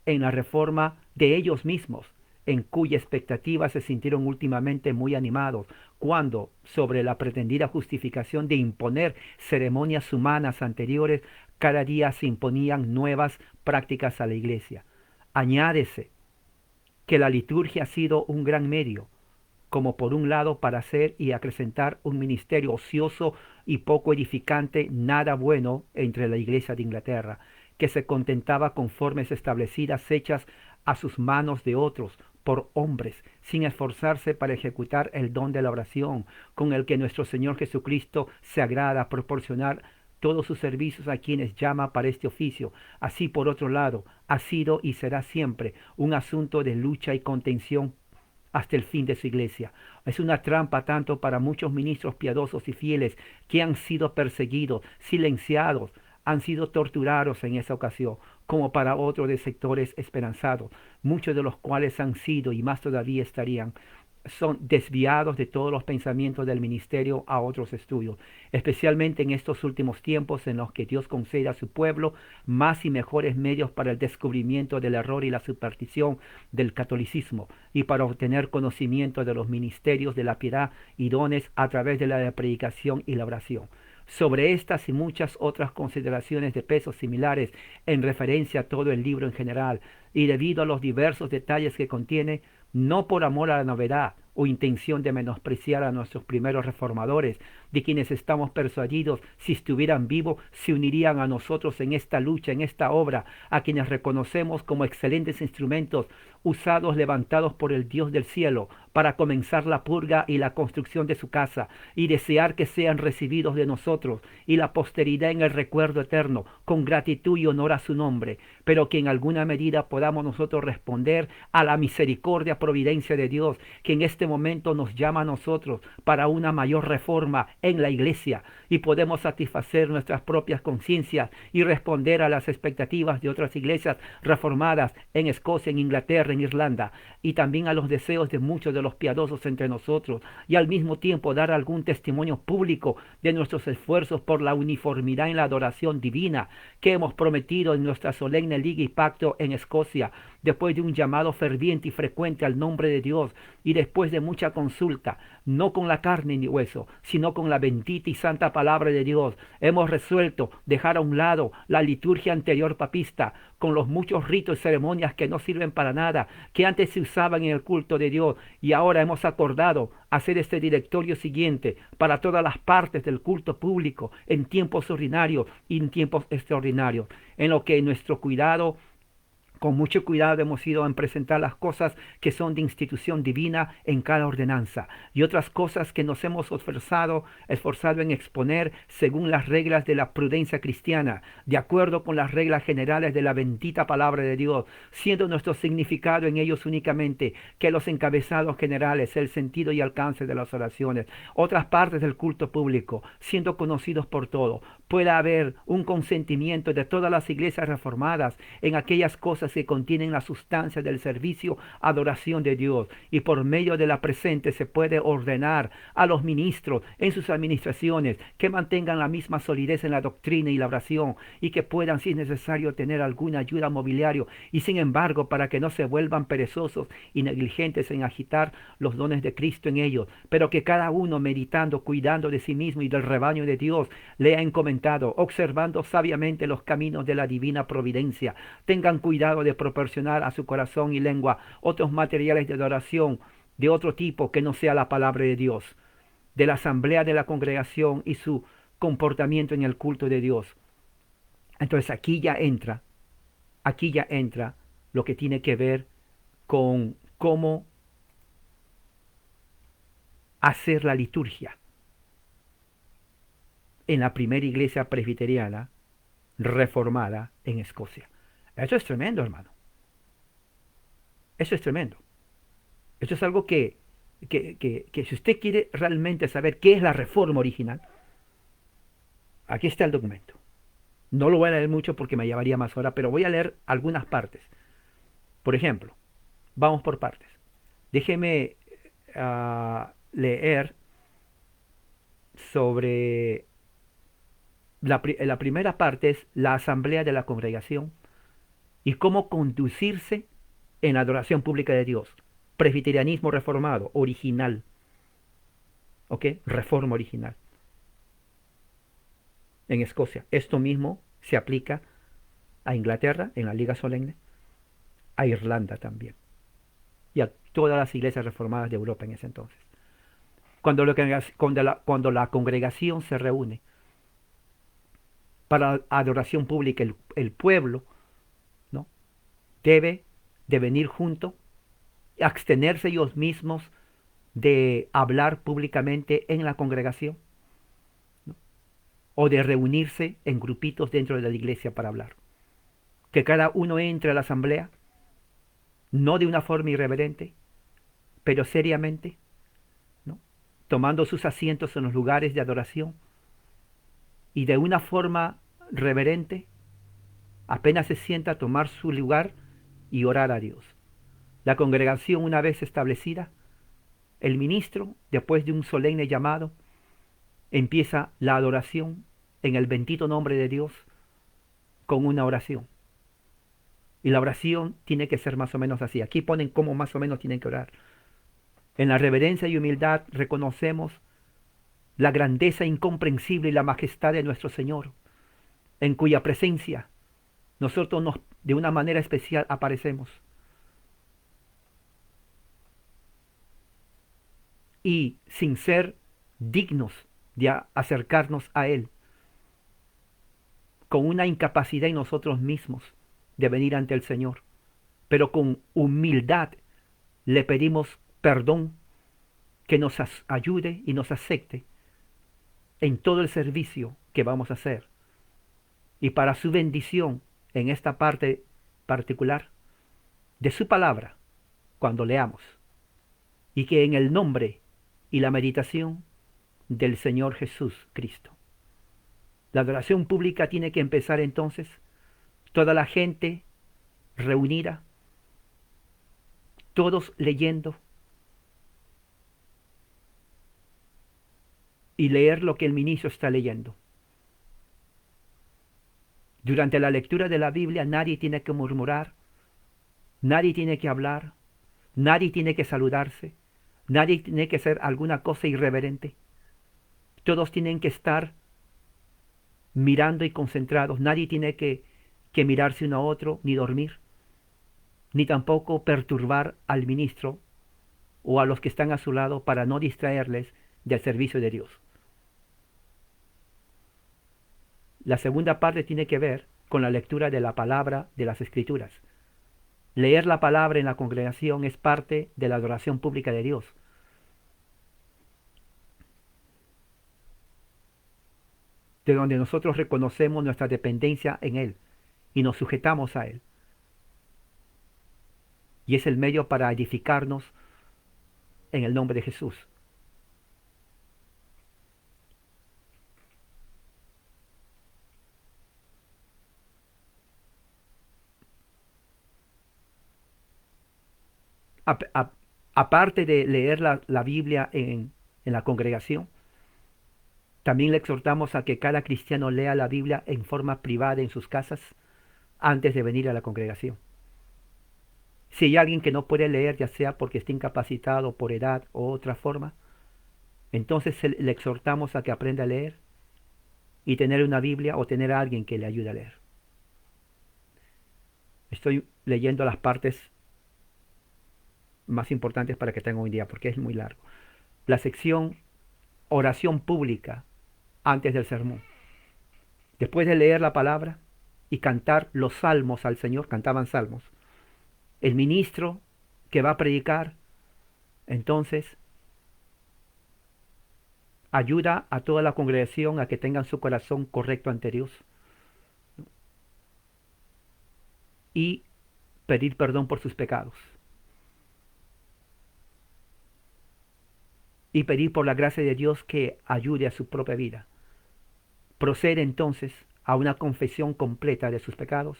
en la reforma de ellos mismos, en cuya expectativa se sintieron últimamente muy animados, cuando, sobre la pretendida justificación de imponer ceremonias humanas anteriores, cada día se imponían nuevas prácticas a la Iglesia. Añádese que la liturgia ha sido un gran medio, como por un lado para hacer y acrecentar un ministerio ocioso y poco edificante, nada bueno entre la Iglesia de Inglaterra, que se contentaba con formas establecidas hechas a sus manos de otros, por hombres, sin esforzarse para ejecutar el don de la oración, con el que nuestro Señor Jesucristo se agrada proporcionar todos sus servicios a quienes llama para este oficio. Así, por otro lado, ha sido y será siempre un asunto de lucha y contención hasta el fin de su iglesia. Es una trampa tanto para muchos ministros piadosos y fieles que han sido perseguidos, silenciados, han sido torturados en esa ocasión, como para otros de sectores esperanzados, muchos de los cuales han sido y más todavía estarían, son desviados de todos los pensamientos del ministerio a otros estudios, especialmente en estos últimos tiempos en los que Dios concede a su pueblo más y mejores medios para el descubrimiento del error y la superstición del catolicismo, y para obtener conocimiento de los ministerios de la piedad y dones a través de la predicación y la oración. Sobre estas y muchas otras consideraciones de peso similares en referencia a todo el libro en general, y debido a los diversos detalles que contiene, no por amor a la novedad o intención de menospreciar a nuestros primeros reformadores, de quienes estamos persuadidos, si estuvieran vivos, se unirían a nosotros en esta lucha, en esta obra, a quienes reconocemos como excelentes instrumentos usados, levantados por el Dios del cielo, para comenzar la purga y la construcción de su casa, y desear que sean recibidos de nosotros y la posteridad en el recuerdo eterno, con gratitud y honor a su nombre, pero que en alguna medida podamos nosotros responder a la misericordia, providencia de Dios, que en este momento nos llama a nosotros para una mayor reforma en la iglesia, y podemos satisfacer nuestras propias conciencias y responder a las expectativas de otras iglesias reformadas en Escocia, en Inglaterra, en Irlanda, y también a los deseos de muchos de los piadosos entre nosotros, y al mismo tiempo dar algún testimonio público de nuestros esfuerzos por la uniformidad en la adoración divina que hemos prometido en nuestra solemne liga y pacto en Escocia, después de un llamado ferviente y frecuente al nombre de Dios, y después de mucha consulta, no con la carne ni hueso, sino con la bendita y santa palabra de Dios, hemos resuelto dejar a un lado la liturgia anterior papista, con los muchos ritos y ceremonias que no sirven para nada, que antes se usaban en el culto de Dios, y ahora hemos acordado hacer este directorio siguiente para todas las partes del culto público, en tiempos ordinarios y en tiempos extraordinarios, en lo que nuestro cuidado, con mucho cuidado hemos ido a presentar las cosas que son de institución divina en cada ordenanza, y otras cosas que nos hemos esforzado en exponer según las reglas de la prudencia cristiana, de acuerdo con las reglas generales de la bendita palabra de Dios, siendo nuestro significado en ellos únicamente que los encabezados generales, el sentido y alcance de las oraciones, otras partes del culto público, siendo conocidos por todos, pueda haber un consentimiento de todas las iglesias reformadas en aquellas cosas que contienen la sustancia del servicio, adoración de Dios, y por medio de la presente se puede ordenar a los ministros en sus administraciones que mantengan la misma solidez en la doctrina y la oración, y que puedan, si es necesario, tener alguna ayuda mobiliario, y sin embargo, para que no se vuelvan perezosos y negligentes en agitar los dones de Cristo en ellos, pero que cada uno, meditando, cuidando de sí mismo y del rebaño de Dios, lea encomendado, observando sabiamente los caminos de la divina providencia, tengan cuidado de proporcionar a su corazón y lengua otros materiales de adoración de otro tipo que no sea la palabra de Dios, de la asamblea de la congregación y su comportamiento en el culto de Dios. Entonces aquí ya entra lo que tiene que ver con cómo hacer la liturgia en la primera iglesia presbiteriana reformada en Escocia. Eso es tremendo, hermano. Eso es tremendo. Eso es algo que si usted quiere realmente saber qué es la reforma original, aquí está el documento. No lo voy a leer mucho porque me llevaría más horas, pero voy a leer algunas partes. Por ejemplo, vamos por partes. Déjeme leer sobre la primera parte, es la asamblea de la congregación y cómo conducirse en la adoración pública de Dios. Presbiterianismo reformado, original. ¿Ok? Reforma original. En Escocia. Esto mismo se aplica a Inglaterra, en la Liga Solemne, a Irlanda también, y a todas las iglesias reformadas de Europa en ese entonces. Cuando la congregación se reúne para adoración pública, el pueblo, ¿no?, debe de venir junto, abstenerse ellos mismos de hablar públicamente en la congregación, ¿no?, o de reunirse en grupitos dentro de la iglesia para hablar. Que cada uno entre a la asamblea, no de una forma irreverente, pero seriamente, ¿no?, tomando sus asientos en los lugares de adoración, y de una forma reverente, apenas se sienta a tomar su lugar y orar a Dios. La congregación, una vez establecida, el ministro, después de un solemne llamado, empieza la adoración en el bendito nombre de Dios con una oración. Y la oración tiene que ser más o menos así. Aquí ponen cómo más o menos tienen que orar. En la reverencia y humildad reconocemos la grandeza incomprensible y la majestad de nuestro Señor, en cuya presencia nosotros de una manera especial aparecemos. Y sin ser dignos de acercarnos a Él con una incapacidad en nosotros mismos de venir ante el Señor, pero con humildad le pedimos perdón, que nos ayude y nos acepte en todo el servicio que vamos a hacer. Y para su bendición en esta parte particular de su palabra, cuando leamos, y que en el nombre y la meditación del Señor Jesús Cristo. La adoración pública tiene que empezar entonces, toda la gente reunida, todos leyendo y leer lo que el ministro está leyendo. Durante la lectura de la Biblia nadie tiene que murmurar, nadie tiene que hablar, nadie tiene que saludarse, nadie tiene que hacer alguna cosa irreverente. Todos tienen que estar mirando y concentrados. Nadie tiene que mirarse uno a otro, ni dormir, ni tampoco perturbar al ministro o a los que están a su lado para no distraerles del servicio de Dios. La segunda parte tiene que ver con la lectura de la palabra de las Escrituras. Leer la palabra en la congregación es parte de la adoración pública de Dios. De donde nosotros reconocemos nuestra dependencia en Él y nos sujetamos a Él. Y es el medio para edificarnos en el nombre de Jesús. Aparte de leer la Biblia en la congregación, también le exhortamos a que cada cristiano lea la Biblia en forma privada en sus casas antes de venir a la congregación. Si hay alguien que no puede leer, ya sea porque está incapacitado por edad o otra forma, entonces le exhortamos a que aprenda a leer y tener una Biblia o tener a alguien que le ayude a leer. Estoy leyendo las partes más importantes para que tengan un día, porque es muy largo. La sección oración pública antes del sermón. Después de leer la palabra y cantar los salmos al Señor, cantaban salmos, el ministro que va a predicar, entonces, ayuda a toda la congregación a que tengan su corazón correcto ante Dios y pedir perdón por sus pecados. Y pedir por la gracia de Dios que ayude a su propia vida. Procede entonces a una confesión completa de sus pecados,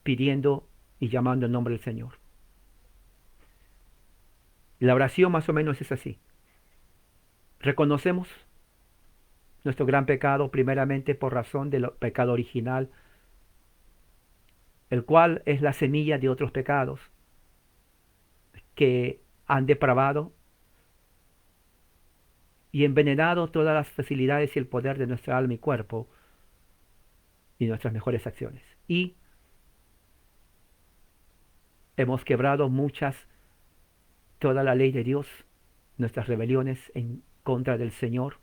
pidiendo y llamando el nombre del Señor. La oración más o menos es así. Reconocemos nuestro gran pecado primeramente por razón del pecado original, el cual es la semilla de otros pecados que han depravado y envenenado todas las facilidades y el poder de nuestra alma y cuerpo y nuestras mejores acciones. Y hemos quebrado toda la ley de Dios, nuestras rebeliones en contra del Señor,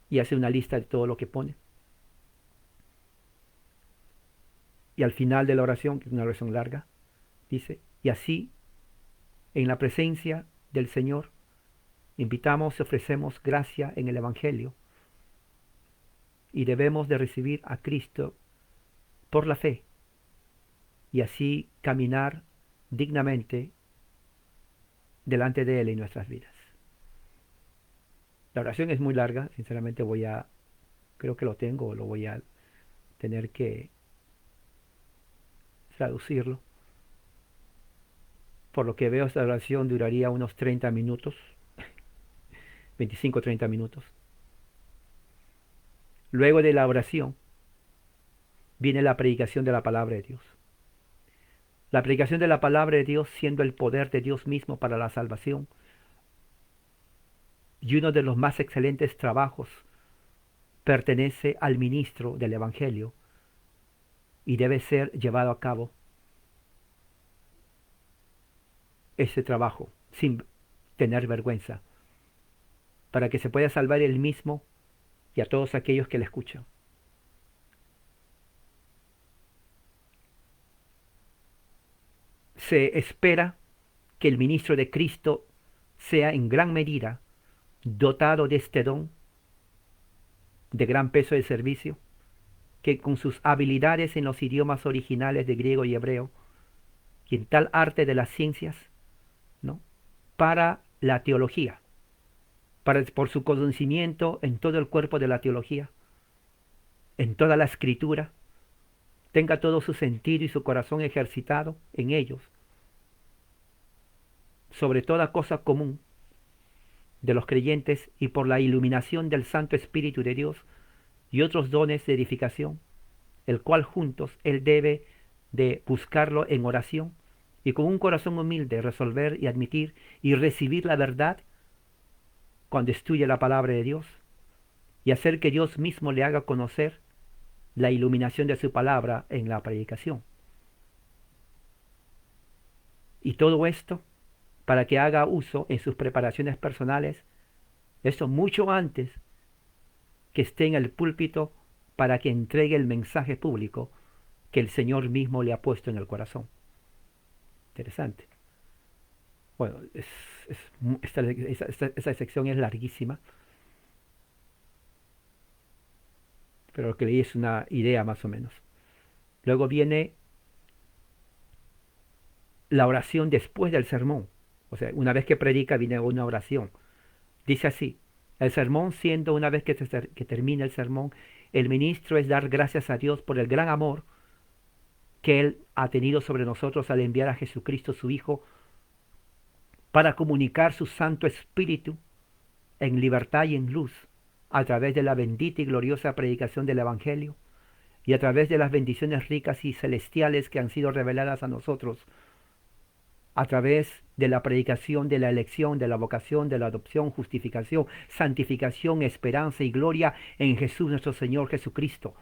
y hace una lista de todo lo que pone. Y al final de la oración, que es una oración larga, dice, y así, en la presencia del Señor, invitamos y ofrecemos gracia en el Evangelio, y debemos de recibir a Cristo por la fe, y así caminar dignamente delante de Él en nuestras vidas. La oración es muy larga, sinceramente creo que lo tengo, o lo voy a tener que traducirlo. Por lo que veo, esta oración duraría unos 30 minutos, 25-30 minutos. Luego de la oración viene la predicación de la palabra de Dios. La predicación de la palabra de Dios siendo el poder de Dios mismo para la salvación y uno de los más excelentes trabajos pertenece al ministro del Evangelio y debe ser llevado a cabo ese trabajo sin tener vergüenza, para que se pueda salvar él mismo y a todos aquellos que le escuchan. Se espera que el ministro de Cristo sea en gran medida dotado de este don de gran peso de servicio, que con sus habilidades en los idiomas originales de griego y hebreo y en tal arte de las ciencias, ¿no?, para la teología, por su conocimiento en todo el cuerpo de la teología, en toda la escritura, tenga todo su sentido y su corazón ejercitado en ellos, sobre toda cosa común de los creyentes y por la iluminación del Santo Espíritu de Dios y otros dones de edificación, el cual juntos él debe de buscarlo en oración y con un corazón humilde resolver y admitir y recibir la verdad cuando estudie la palabra de Dios y hacer que Dios mismo le haga conocer la iluminación de su palabra en la predicación. Y todo esto para que haga uso en sus preparaciones personales, esto mucho antes que esté en el púlpito para que entregue el mensaje público que el Señor mismo le ha puesto en el corazón. Interesante. Bueno, esta sección es larguísima, pero lo que leí es una idea más o menos. Luego viene la oración después del sermón. O sea, una vez que predica viene una oración. Dice así: el sermón, siendo una vez que termina el sermón, el ministro es dar gracias a Dios por el gran amor que Él ha tenido sobre nosotros al enviar a Jesucristo su Hijo para comunicar su Santo Espíritu en libertad y en luz a través de la bendita y gloriosa predicación del Evangelio y a través de las bendiciones ricas y celestiales que han sido reveladas a nosotros a través de la predicación de la elección, de la vocación, de la adopción, justificación, santificación, esperanza y gloria en Jesús nuestro Señor Jesucristo,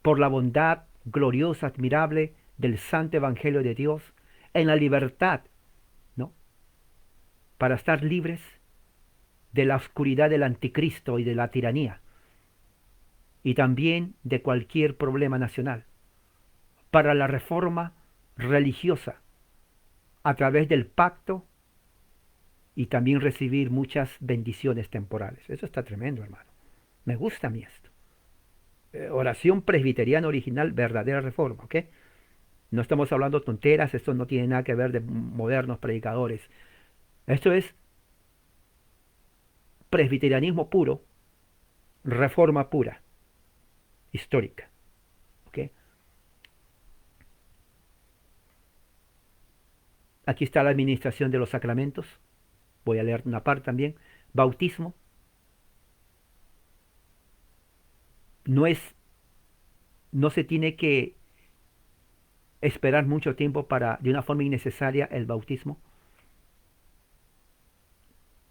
por la bondad gloriosa, admirable del santo Evangelio de Dios, en la libertad, ¿no?, para estar libres de la oscuridad del anticristo y de la tiranía, y también de cualquier problema nacional, para la reforma religiosa, a través del pacto y también recibir muchas bendiciones temporales. Eso está tremendo, hermano. Me gusta a mí esto. Oración presbiteriana original, verdadera reforma, ¿ok? No estamos hablando tonteras, esto no tiene nada que ver de modernos predicadores. Esto es presbiterianismo puro, reforma pura, histórica, ¿ok? Aquí está la administración de los sacramentos. Voy a leer una parte también. Bautismo. No se tiene que esperar mucho tiempo para, de una forma innecesaria, el bautismo.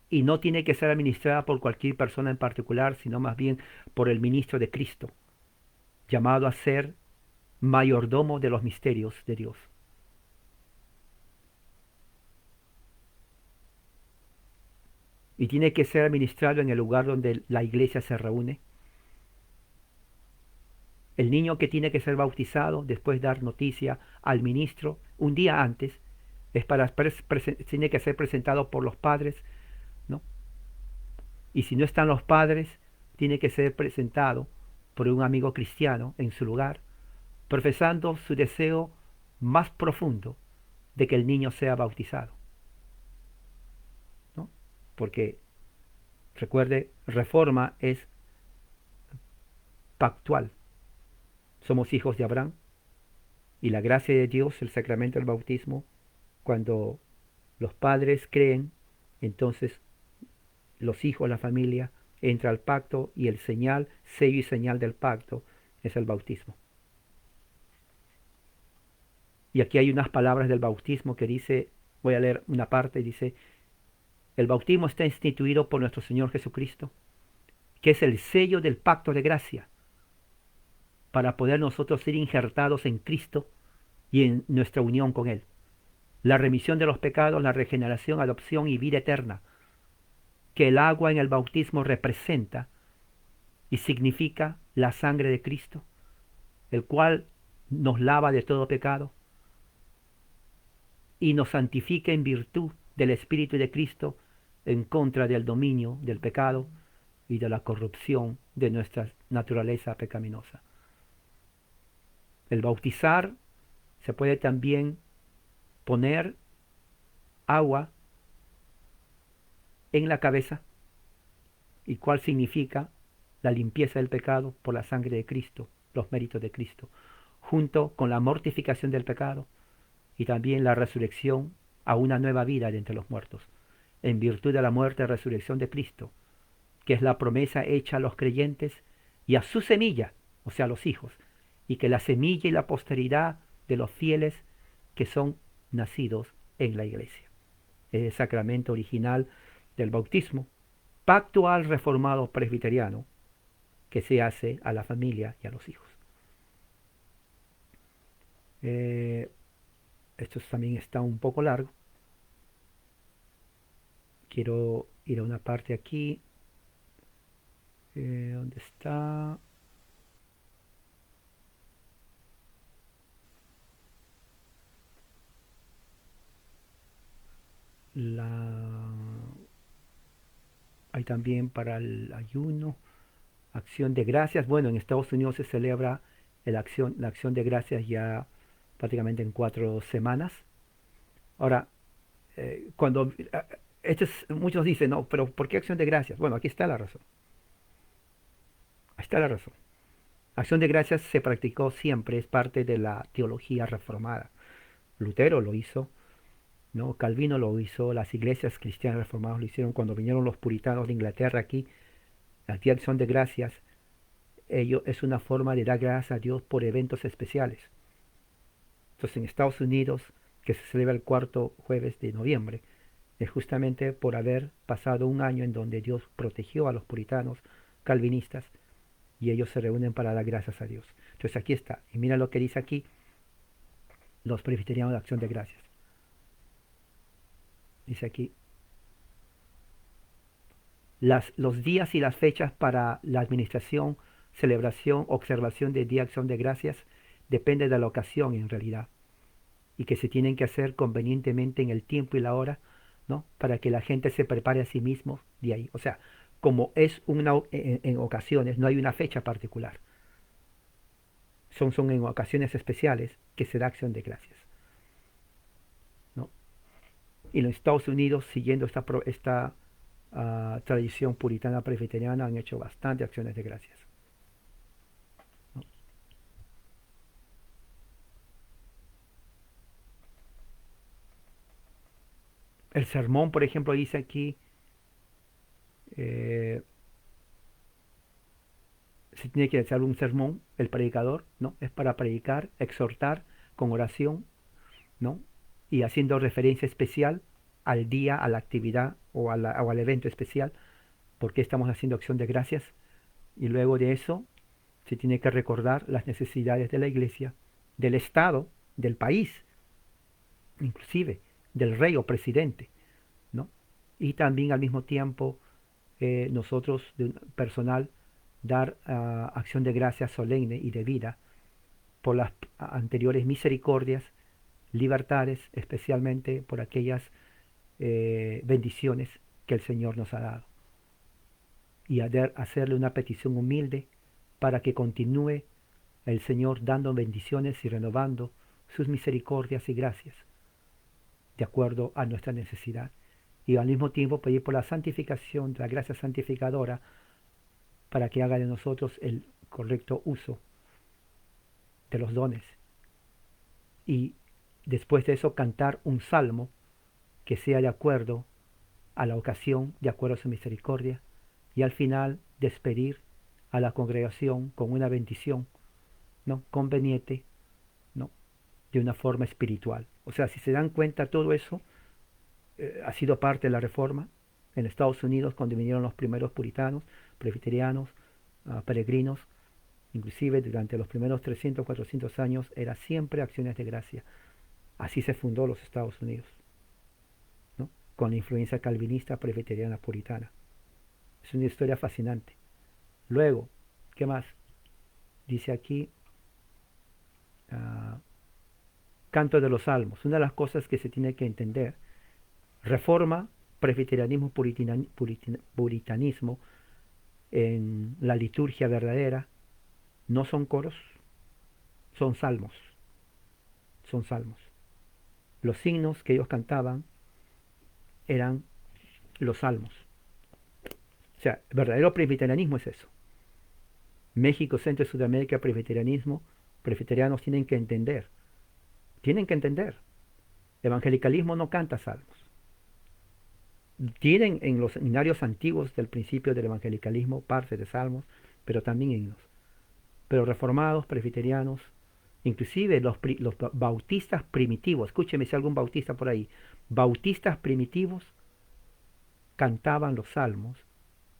Y no tiene que ser administrada por cualquier persona en particular, sino más bien por el ministro de Cristo, llamado a ser mayordomo de los misterios de Dios. Y tiene que ser administrado en el lugar donde la iglesia se reúne. El niño que tiene que ser bautizado, después dar noticia al ministro un día antes, es tiene que ser presentado por los padres, ¿no? Y si no están los padres, tiene que ser presentado por un amigo cristiano en su lugar, profesando su deseo más profundo de que el niño sea bautizado, ¿no? Porque, recuerde, reforma es pactual. Somos hijos de Abraham y la gracia de Dios, el sacramento del bautismo, cuando los padres creen, entonces los hijos, la familia, entra al pacto y el señal, sello y señal del pacto es el bautismo. Y aquí hay unas palabras del bautismo que dice, voy a leer una parte, dice: el bautismo está instituido por nuestro Señor Jesucristo, que es el sello del pacto de gracia, para poder nosotros ser injertados en Cristo y en nuestra unión con Él. la remisión de los pecados, la regeneración, adopción y vida eterna, que el agua en el bautismo representa y significa la sangre de Cristo, el cual nos lava de todo pecado y nos santifica en virtud del Espíritu de Cristo en contra del dominio del pecado y de la corrupción de nuestra naturaleza pecaminosa. El bautizar se puede también poner agua en la cabeza, y cuál significa la limpieza del pecado por la sangre de Cristo, los méritos de Cristo, junto con la mortificación del pecado y también la resurrección a una nueva vida de entre los muertos, en virtud de la muerte y resurrección de Cristo, que es la promesa hecha a los creyentes y a su semilla, o sea, a los hijos, y que la semilla y la posteridad de los fieles que son nacidos en la iglesia. Es el sacramento original del bautismo, pactual reformado presbiteriano, que se hace a la familia y a los hijos. Esto también está un poco largo. Quiero ir a una parte aquí. ¿Dónde está? Hay también para el ayuno, acción de gracias. Bueno, en Estados Unidos se celebra la acción de gracias ya prácticamente en 4 semanas. Ahora, cuando muchos dicen, no, pero ¿por qué acción de gracias? Bueno, aquí está la razón. Ahí está la razón. Acción de gracias se practicó siempre, es parte de la teología reformada. Lutero lo hizo, ¿no? Calvino lo hizo, las iglesias cristianas reformadas lo hicieron cuando vinieron los puritanos de Inglaterra aquí. Aquí acción de gracias, ello es una forma de dar gracias a Dios por eventos especiales. Entonces en Estados Unidos, que se celebra el 4 jueves de noviembre, es justamente por haber pasado un año en donde Dios protegió a los puritanos calvinistas y ellos se reúnen para dar gracias a Dios. Entonces aquí está, y mira lo que dice aquí los presbiterianos de acción de gracias. Dice aquí, los días y las fechas para la administración, celebración, observación de Día de Acción de Gracias depende de la ocasión en realidad, y que se tienen que hacer convenientemente en el tiempo y la hora, ¿no? Para que la gente se prepare a sí mismo de ahí. O sea, como es en ocasiones, no hay una fecha particular. Son en ocasiones especiales que se da acción de gracias, ¿no? Y en los Estados Unidos, siguiendo esta tradición puritana presbiteriana, han hecho bastante acciones de gracias, ¿no? El sermón, por ejemplo, dice aquí, eh, se tiene que hacer un sermón, el predicador, ¿no? Es para predicar, exhortar con oración, ¿no? Y haciendo referencia especial al día, a la actividad o al evento especial, porque estamos haciendo acción de gracias. Y luego de eso se tiene que recordar las necesidades de la iglesia, del Estado, del país, inclusive del rey o presidente, ¿no? Y también al mismo tiempo nosotros, personal, dar acción de gracias solemne y debida por las anteriores misericordias, libertades, especialmente por aquellas bendiciones que el Señor nos ha dado. Y hacerle una petición humilde para que continúe el Señor dando bendiciones y renovando sus misericordias y gracias de acuerdo a nuestra necesidad. Y al mismo tiempo pedir por la santificación, la gracia santificadora, para que haga de nosotros el correcto uso de los dones. Y después de eso cantar un salmo que sea de acuerdo a la ocasión, de acuerdo a su misericordia, y al final despedir a la congregación con una bendición, ¿no? Conveniente, ¿no? De una forma espiritual. O sea, si se dan cuenta, todo eso ha sido parte de la reforma en Estados Unidos cuando vinieron los primeros puritanos, presbiterianos, peregrinos. Inclusive durante los primeros 300, 400 años era siempre acciones de gracia Así se fundó los Estados Unidos, ¿no? Con la influencia calvinista, presbiteriana, puritana. Es una historia fascinante. Luego, ¿qué más? Dice aquí, uh, Canto de los Salmos. Una de las cosas que se tiene que entender, reforma, presbiterianismo, puritanismo, en la liturgia verdadera, no son coros, son salmos, son salmos. Los signos que ellos cantaban eran los salmos. O sea, el verdadero presbiterianismo es eso. México, Centro y Sudamérica, presbiterianos tienen que entender. Evangelicalismo no canta salmos. Tienen en los seminarios antiguos del principio del evangelicalismo parte de salmos, pero también himnos. Pero reformados, presbiterianos, inclusive los bautistas primitivos, escúcheme si hay algún bautista por ahí, bautistas primitivos cantaban los salmos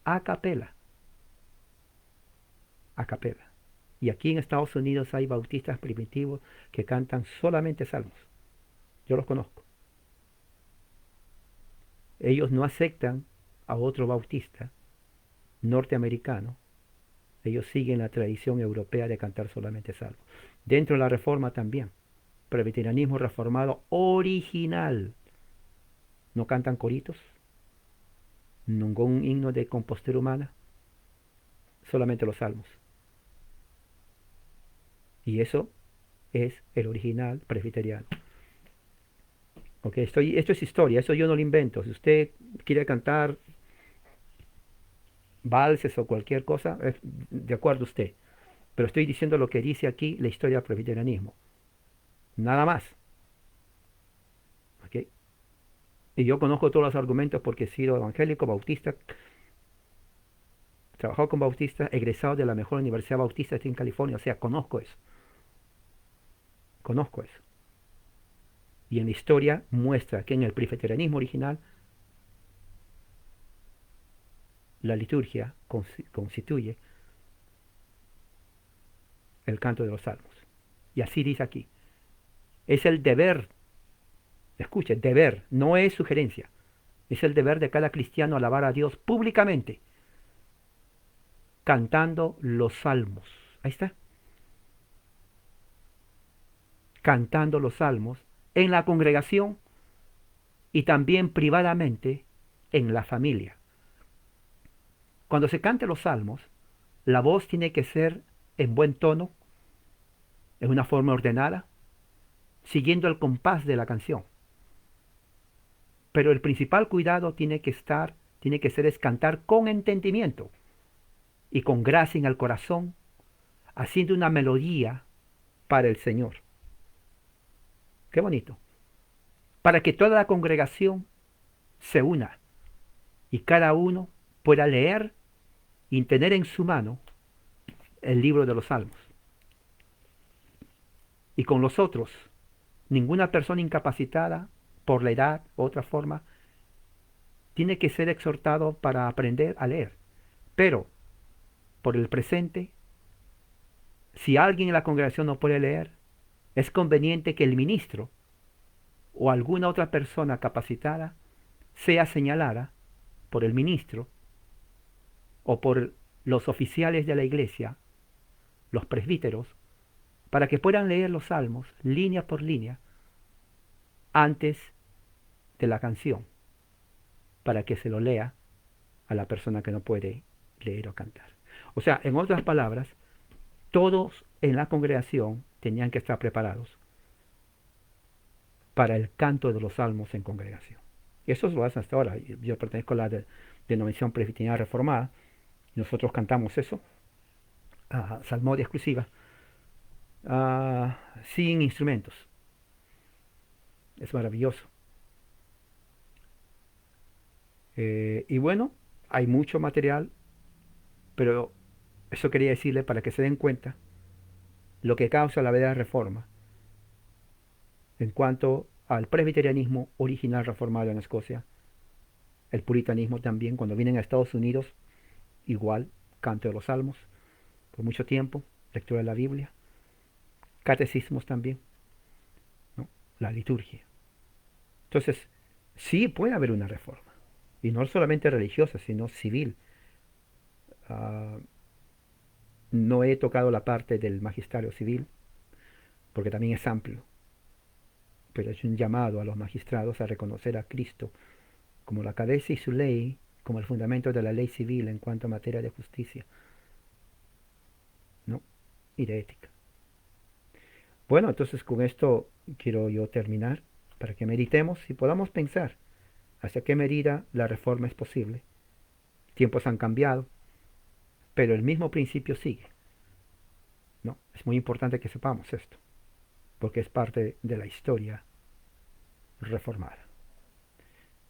a capela, a capela. Y aquí en Estados Unidos hay bautistas primitivos que cantan solamente salmos. Yo los conozco. Ellos no aceptan a otro bautista norteamericano. Ellos siguen la tradición europea de cantar solamente salmos. Dentro de la reforma también. Presbiterianismo reformado original. No cantan coritos, ningún himno de compostura humana, solamente los salmos. Y eso es el original presbiteriano. Okay, esto es historia, eso yo no lo invento. Si usted quiere cantar valses o cualquier cosa, es de acuerdo a usted. Pero estoy diciendo lo que dice aquí la historia del presbiterianismo. Nada más. ¿Okay? Y yo conozco todos los argumentos porque he sido evangélico, bautista, trabajado con bautistas, egresado de la mejor universidad bautista aquí en California. O sea, conozco eso. Conozco eso. Y en la historia muestra que en el presbiterianismo original la liturgia constituye el canto de los salmos. Y así dice aquí. Es el deber, escuche, deber, no es sugerencia. Es el deber de cada cristiano alabar a Dios públicamente, cantando los salmos. Ahí está. Cantando los salmos en la congregación y también privadamente en la familia. Cuando se cante los salmos, la voz tiene que ser en buen tono, en una forma ordenada, siguiendo el compás de la canción. Pero el principal cuidado tiene que ser es cantar con entendimiento y con gracia en el corazón, haciendo una melodía para el Señor. Qué bonito. Para que toda la congregación se una y cada uno pueda leer y tener en su mano el libro de los Salmos. Y con los otros, ninguna persona incapacitada por la edad u otra forma tiene que ser exhortado para aprender a leer. Pero, por el presente, si alguien en la congregación no puede leer, es conveniente que el ministro o alguna otra persona capacitada sea señalada por el ministro o por los oficiales de la iglesia, los presbíteros, para que puedan leer los salmos línea por línea antes de la canción, para que se lo lea a la persona que no puede leer o cantar. O sea, en otras palabras, todos en la congregación tenían que estar preparados para el canto de los salmos en congregación. Y eso lo hacen hasta ahora. Yo pertenezco a la denominación presbiteriana reformada. Nosotros cantamos eso, salmodia exclusiva, sin instrumentos. Es maravilloso. Y bueno, hay mucho material, pero eso quería decirle para que se den cuenta lo que causa la verdadera reforma en cuanto al presbiterianismo original reformado en Escocia, el puritanismo también, cuando vienen a Estados Unidos, igual, canto de los salmos, por mucho tiempo, lectura de la Biblia, catecismos también, ¿no? la liturgia. Entonces, sí puede haber una reforma, y no solamente religiosa, sino civil. Ah, no he tocado la parte del magisterio civil, porque también es amplio, pero es un llamado a los magistrados a reconocer a Cristo como la cabeza y su ley, como el fundamento de la ley civil en cuanto a materia de justicia, ¿no? Y de ética. Bueno, entonces con esto quiero yo terminar para que meditemos y podamos pensar hasta qué medida la reforma es posible. Tiempos han cambiado, pero el mismo principio sigue, ¿no? Es muy importante que sepamos esto, porque es parte de la historia reformada.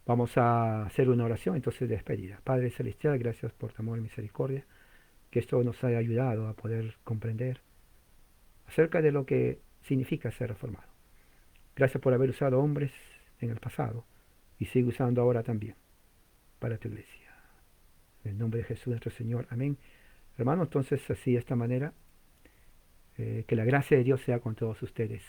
Vamos a hacer una oración entonces de despedida. Padre Celestial, gracias por tu amor y misericordia, que esto nos haya ayudado a poder comprender acerca de lo que significa ser reformado. Gracias por haber usado hombres en el pasado y sigue usando ahora también para tu iglesia. En el nombre de Jesús nuestro Señor. Amén. Hermano, entonces así de esta manera, que la gracia de Dios sea con todos ustedes.